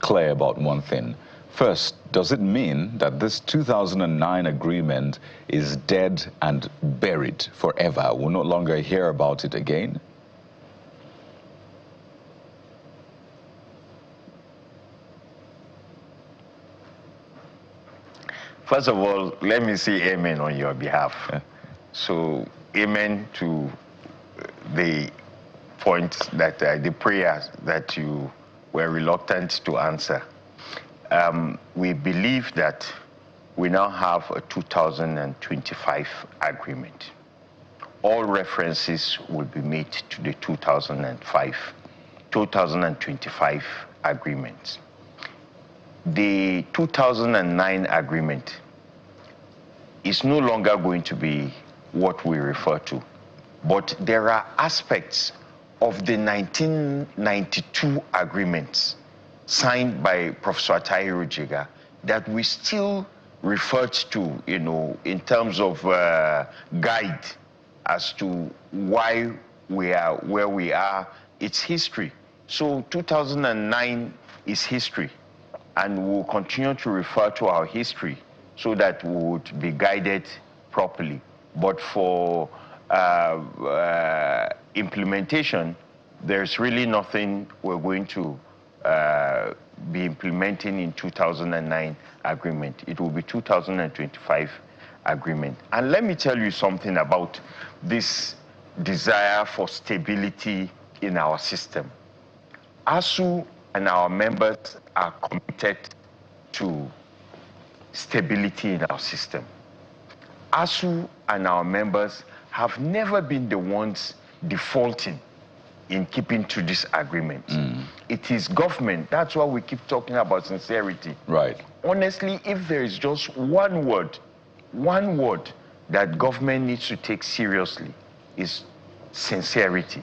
clear about one thing. First, does it mean that this 2009 agreement is dead and buried forever? We'll no longer hear about it again? First of all, let me say amen on your behalf. Yeah. So, amen to the point that the prayers that you were reluctant to answer. We believe that we now have a 2025 agreement. All references will be made to the 2025 agreement. The 2009 agreement is no longer going to be what we refer to, but there are aspects of the 1992 agreements signed by Professor Tahiru Jega that we still referred to, you know, in terms of guide as to why we are where we are. It's history. So 2009 is history, and we'll continue to refer to our history so that we would be guided properly. But for implementation, there's really nothing we're going to be implementing in 2009 agreement. It will be 2025 agreement. And let me tell you something about this desire for stability in our system. ASUU and our members are committed to stability in our system. ASUU and our members have never been the ones defaulting in keeping to this agreement. It is government. That's why we keep talking about sincerity. Right. Honestly, if there is just one word that government needs to take seriously, is sincerity.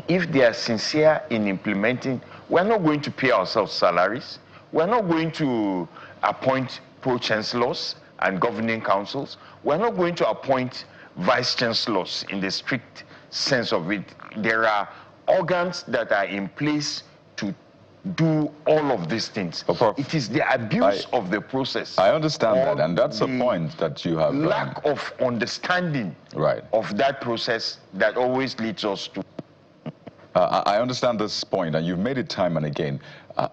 If they are sincere in implementing, we're not going to pay ourselves salaries. We're not going to appoint pro-chancellors and governing councils. We're not going to appoint vice-chancellors in the strict sense of it. There are organs that are in place to do all of these things. It is the abuse of the process. I understand that, and that's the point that you have. Lack of understanding of that process that always leads us to. I understand this point, and you've made it time and again.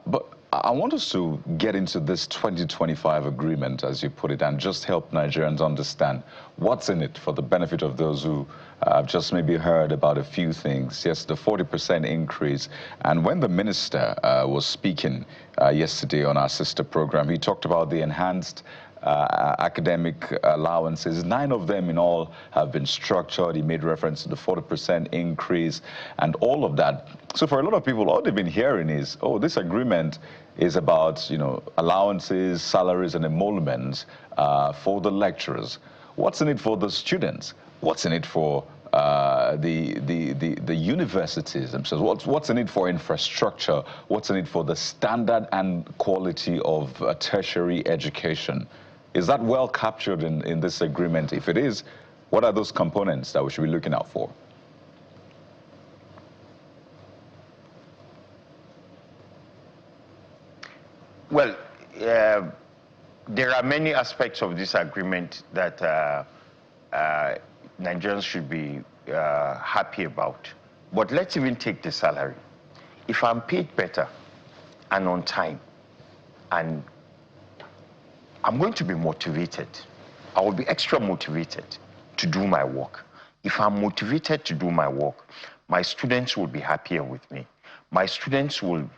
But I want us to get into this 2025 agreement, as you put it, and just help Nigerians understand what's in it for the benefit of those who have just maybe heard about a few things. Yes, the 40% increase. And when the minister was speaking yesterday on our sister program, he talked about the enhanced academic allowances. 9 of them in all have been structured. He made reference to the 40% increase and all of that. So for a lot of people, all they've been hearing is, oh, this agreement is about, you know, allowances, salaries, and emoluments for the lecturers. What's in it for the students? What's in it for the universities themselves? What's in it for infrastructure? What's in it for the standard and quality of tertiary education? Is that well captured in this agreement? If it is, what are those components that we should be looking out for? Well, there are many aspects of this agreement that Nigerians should be happy about. But let's even take the salary. If I'm paid better and on time, and I'm going to be motivated, I will be extra motivated to do my work. If I'm motivated to do my work, my students will be happier with me. My students will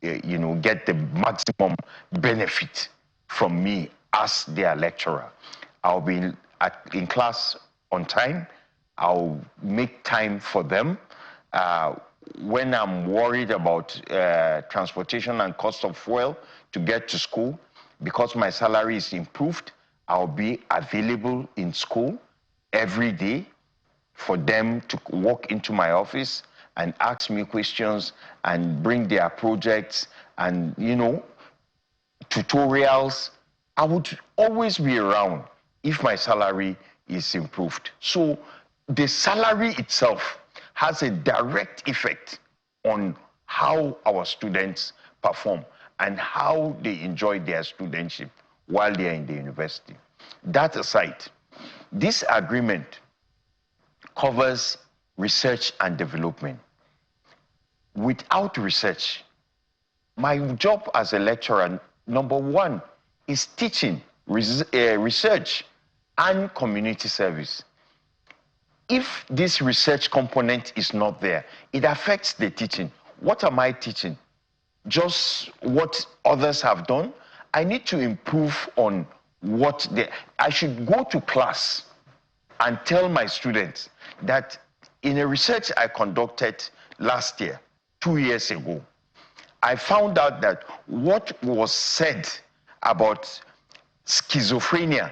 get the maximum benefit from me as their lecturer. I'll be in class on time. I'll make time for them. When I'm worried about transportation and cost of fuel to get to school, because my salary is improved, I'll be available in school every day for them to walk into my office and ask me questions and bring their projects and, tutorials. I would always be around if my salary is improved. So the salary itself has a direct effect on how our students perform and how they enjoy their studentship while they're in the university. That aside, this agreement covers research and development. Without research, my job as a lecturer, number one, is teaching, research, and community service. If this research component is not there, it affects the teaching. What am I teaching? Just what others have done? I need to improve on what I should go to class and tell my students that in a research I conducted last year, 2 years ago, I found out that what was said about schizophrenia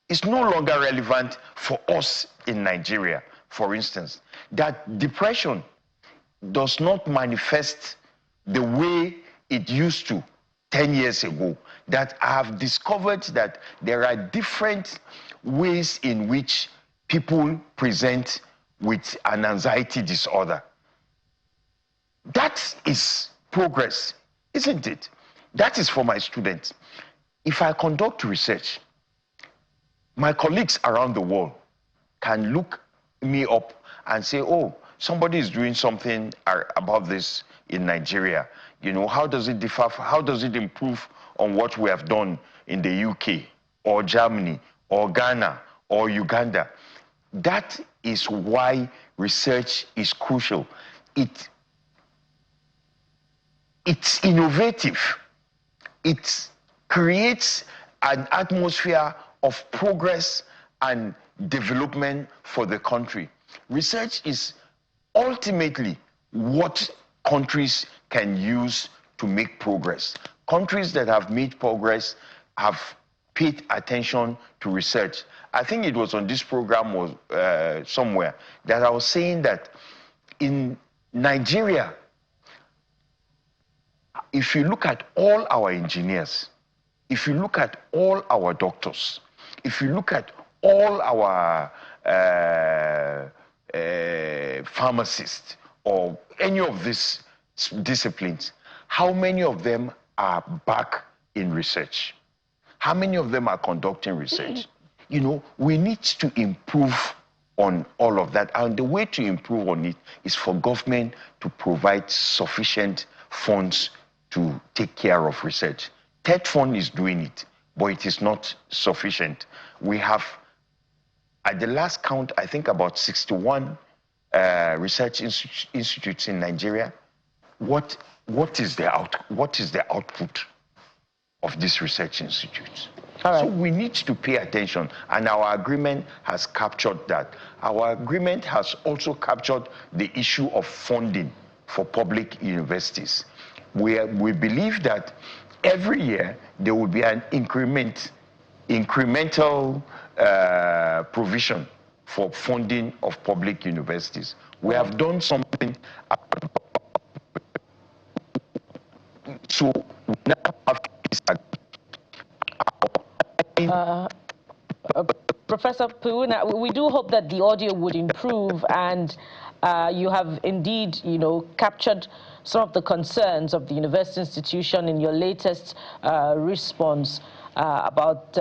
is no longer relevant for us in Nigeria. For instance, that depression does not manifest the way it used to 10 years ago. That I have discovered that there are different ways in which people present with an anxiety disorder. That is progress, isn't it? That is for my students. If I conduct research, my colleagues around the world can look me up and say, oh, somebody is doing something about this in Nigeria. How does it differ? How does it improve on what we have done in the UK or Germany or Ghana or Uganda? That is why research is crucial. It's innovative. It creates an atmosphere of progress and development for the country. Research is ultimately what countries can use to make progress. Countries that have made progress have paid attention to research. I think it was on this program or somewhere that I was saying that in Nigeria, if you look at all our engineers, if you look at all our doctors, if you look at all our pharmacists or any of these disciplines, how many of them are back in research? How many of them are conducting research? We need to improve on all of that. And the way to improve on it is for government to provide sufficient funds to take care of research. TED Fund is doing it, but it is not sufficient. We have, at the last count, I think about 61 research institutes in Nigeria. What is the output of these research institutes? All right. So we need to pay attention, and our agreement has captured that. Our agreement has also captured the issue of funding for public universities. We believe that every year there will be an incremental provision for funding of public universities. We have done something. So we now have Professor Puna, we do hope that the audio would improve, and you have indeed, captured some of the concerns of the university institution in your latest response about,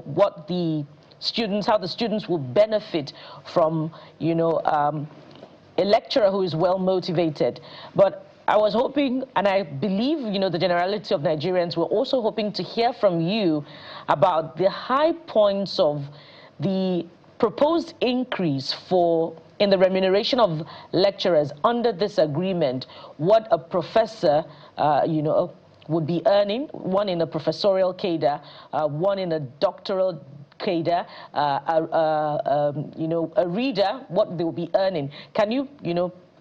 what the students, how the students will benefit from, a lecturer who is well motivated. But I was hoping, and I believe, the generality of Nigerians were also hoping to hear from you about the high points of the proposed increase in the remuneration of lecturers under this agreement, what a professor, would be earning, one in a professorial cadre, one in a doctoral cadre, a reader, what they will be earning. Can you,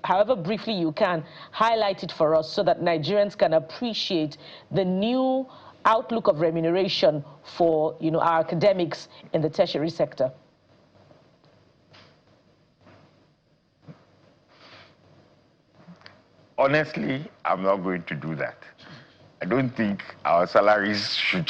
however briefly you can, highlight it for us so that Nigerians can appreciate the new outlook of remuneration for, our academics in the tertiary sector? Honestly, I'm not going to do that. I don't think our salaries should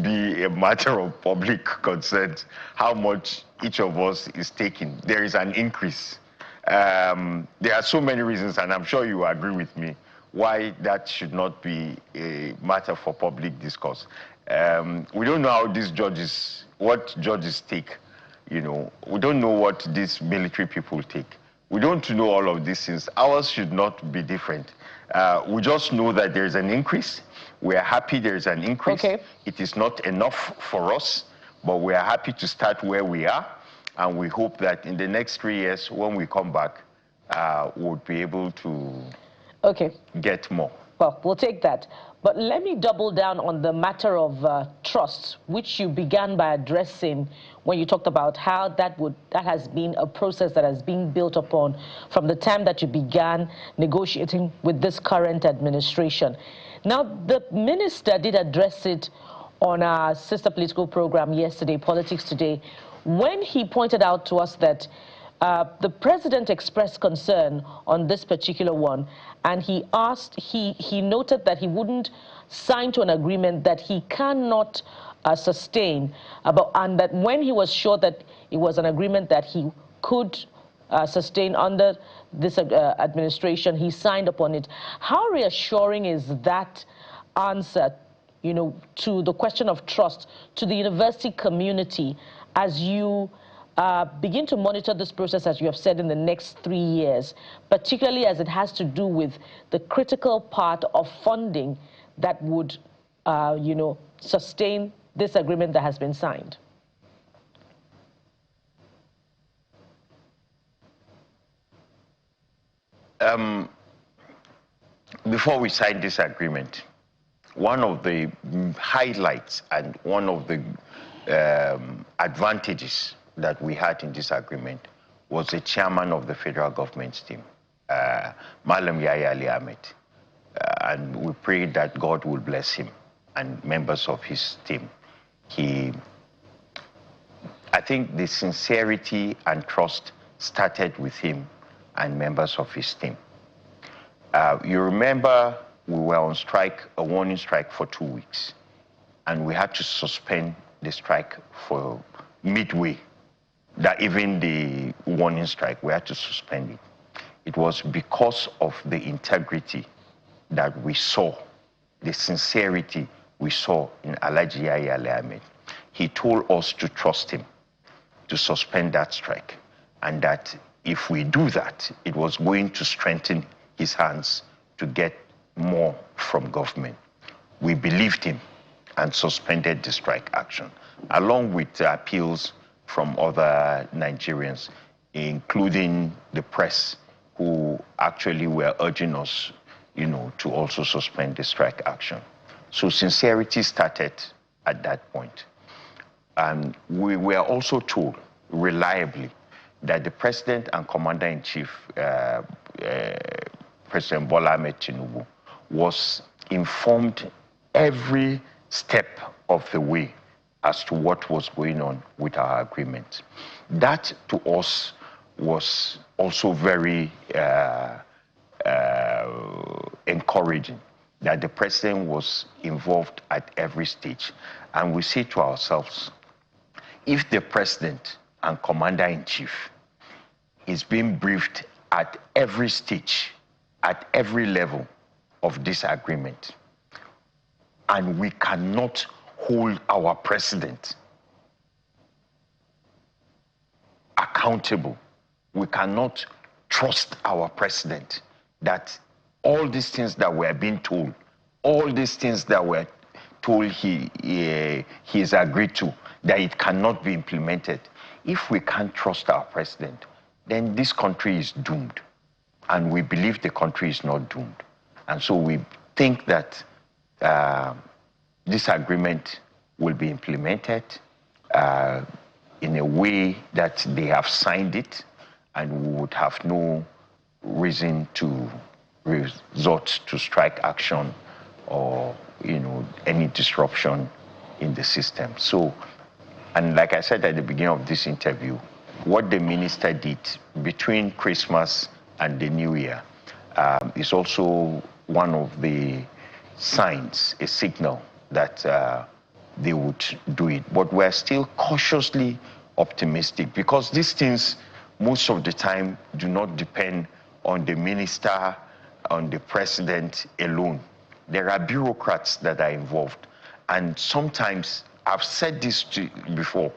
be a matter of public concern, how much each of us is taking. There is an increase. There are so many reasons, and I'm sure you agree with me, why that should not be a matter for public discourse. We don't know how these judges, what judges take. We don't know what these military people take. We don't know all of these things. Ours should not be different. We just know that there's an increase. We are happy there's an increase. Okay. It is not enough for us, but we are happy to start where we are. And we hope that in the next 3 years, when we come back, we'll be able to get more. Well, we'll take that. But let me double down on the matter of trust, which you began by addressing when you talked about how that has been a process that has been built upon from the time that you began negotiating with this current administration. Now, the minister did address it on our sister political program yesterday, Politics Today, when he pointed out to us that the president expressed concern on this particular one, and he noted that he wouldn't sign to an agreement that he cannot sustain, and that when he was sure that it was an agreement that he could sustain under this administration, he signed upon it. How reassuring is that answer, to the question of trust to the university community as you begin to monitor this process, as you have said, in the next 3 years, particularly as it has to do with the critical part of funding that would, sustain this agreement that has been signed? Before we signed this agreement, one of the highlights and one of the advantages that we had in this agreement was the chairman of the federal government's team, Malam Yahya Ali Ahmed. And we pray that God will bless him and members of his team. I think the sincerity and trust started with him and members of his team. You remember we were on strike, a warning strike for 2 weeks, and we had to suspend the strike for midway. That even the warning strike, we had to suspend it. It was because of the integrity that we saw, the sincerity we saw in Alhaji Yahya Ali Ahmed. He told us to trust him, to suspend that strike, and that if we do that, it was going to strengthen his hands to get more from government. We believed him and suspended the strike action, along with appeals from other Nigerians, including the press, who actually were urging us, to also suspend the strike action. So sincerity started at that point. And we were also told reliably that the President and Commander-in-Chief, President Bola Ahmed Tinubu, was informed every step of the way as to what was going on with our agreement. That, to us, was also very encouraging, that the president was involved at every stage. And we say to ourselves, if the president and commander-in-chief is being briefed at every stage, at every level of this agreement, and we cannot hold our president accountable, we cannot trust our president that all these things that we're being told, all these things that we're told he has agreed to, that it cannot be implemented. If we can't trust our president, then this country is doomed. And we believe the country is not doomed. And so we think that this agreement will be implemented in a way that they have signed it, and we would have no reason to resort to strike action or any disruption in the system. So, and like I said at the beginning of this interview, what the minister did between Christmas and the New Year is also one of the signs, a signal that they would do it. But we're still cautiously optimistic, because these things most of the time do not depend on the minister, on the president alone. There are bureaucrats that are involved. And sometimes, I've said this before,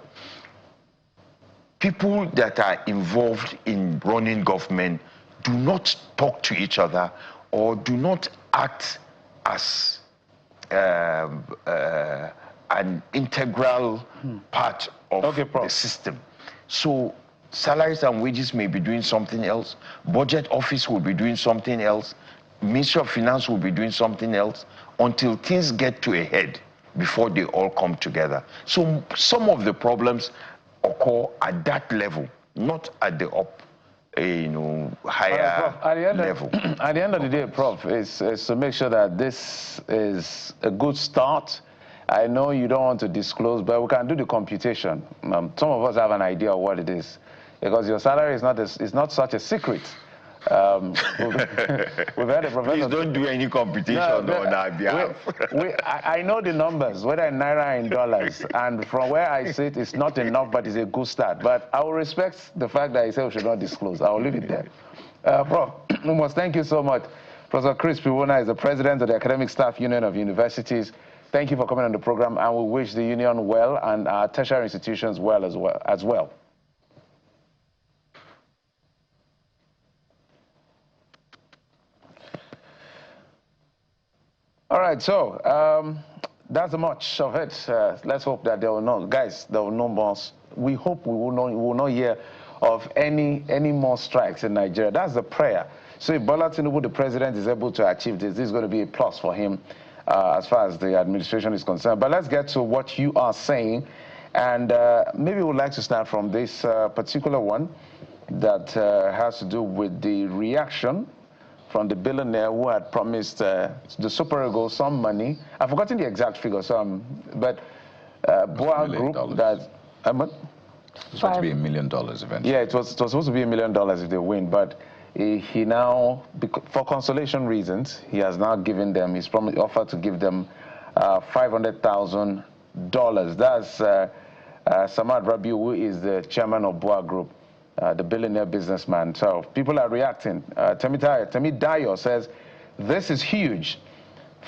people that are involved in running government do not talk to each other or do not act as an integral part of the system. So salaries and wages may be doing something else, budget office will be doing something else, Ministry of Finance will be doing something else, until things get to a head before they all come together. So some of the problems occur at that level, not at the higher level. At the end of the day, Prof, is to make sure that this is a good start. I know you don't want to disclose, but we can do the computation. Some of us have an idea of what it is, because your salary is not such a secret. We've had a professor. Please don't do any computation on our behalf. I know the numbers, whether in naira or in dollars, and from where I sit, it's not enough, but it's a good start. But I will respect the fact that I say we should not disclose. I will leave it there. Prof, Umos, thank you so much. Professor Chris Piwona is the president of the Academic Staff Union of Universities. Thank you for coming on the program, and we wish the union well and our tertiary institutions well as well. All right, so that's much of it. Let's hope that there will no more. We hope we will not hear of any more strikes in Nigeria. That's the prayer. So if Bola Tinubu, the president, is able to achieve this, this is going to be a plus for him as far as the administration is concerned. But let's get to what you are saying, and maybe we'd like to start from this particular one that has to do with the reaction from the billionaire who had promised the Super Eagles some money. I've forgotten the exact figure, but Boa Group that... It's supposed to be $1 million eventually. Yeah, it was supposed to be $1 million if they win, but he now, for consolation reasons, he has now given them, he's offered to give them $500,000. That's Samad Rabiu, who is the chairman of Boa Group, the billionaire businessman. So people are reacting. Temi Dayo says, this is huge.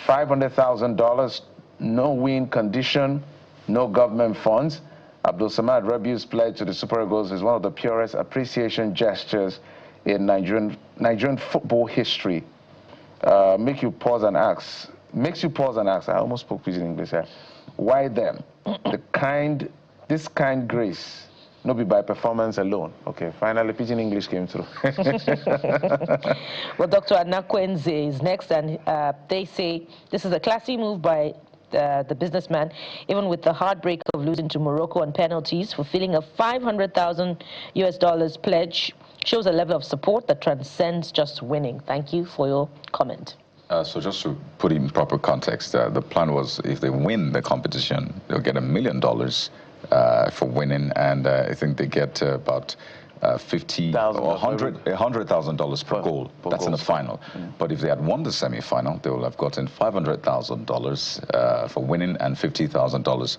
$500,000, no win condition, no government funds. Abdul Samad Rabiu's pledge to the Super Eagles is one of the purest appreciation gestures in Nigerian football history. Makes you pause and ask. I almost spoke pidgin English here. Why them? This kind grace, not be by performance alone. Okay, finally pidgin English came through. Well, Dr. Anakwenze is next, and they say this is a classy move by the businessman, even with the heartbreak of losing to Morocco on penalties. Fulfilling a $500,000 pledge shows a level of support that transcends just winning. Thank you for your comment. So just to put it in proper context, the plan was if they win the competition, they'll get $1 million for winning, and I think they get about $50,000 or $100,000 per goal. That's in the final. But if they had won the semi-final, they would have gotten $500,000 for winning and $50,000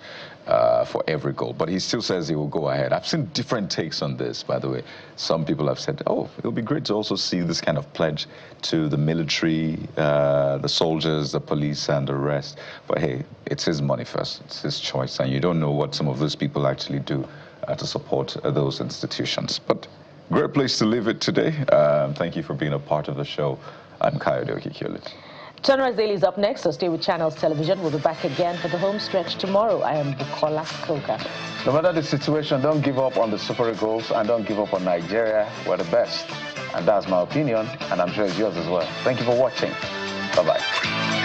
for every goal. But he still says he will go ahead. I've seen different takes on this, by the way. Some people have said, oh, it'll be great to also see this kind of pledge to the military, the soldiers, the police, and the rest. But hey, it's his money first. It's his choice, and you don't know what some of those people actually do to support those institutions. But great place to leave it today. Thank you for being a part of the show. I'm Kayode Okikiole. Sunrise Daily is up next, so stay with Channels Television. We'll be back again for the home stretch tomorrow. I am Bukola Koka. No matter the situation, don't give up on the Super Eagles and don't give up on Nigeria. We're the best. And that's my opinion, and I'm sure it's yours as well. Thank you for watching. Bye-bye.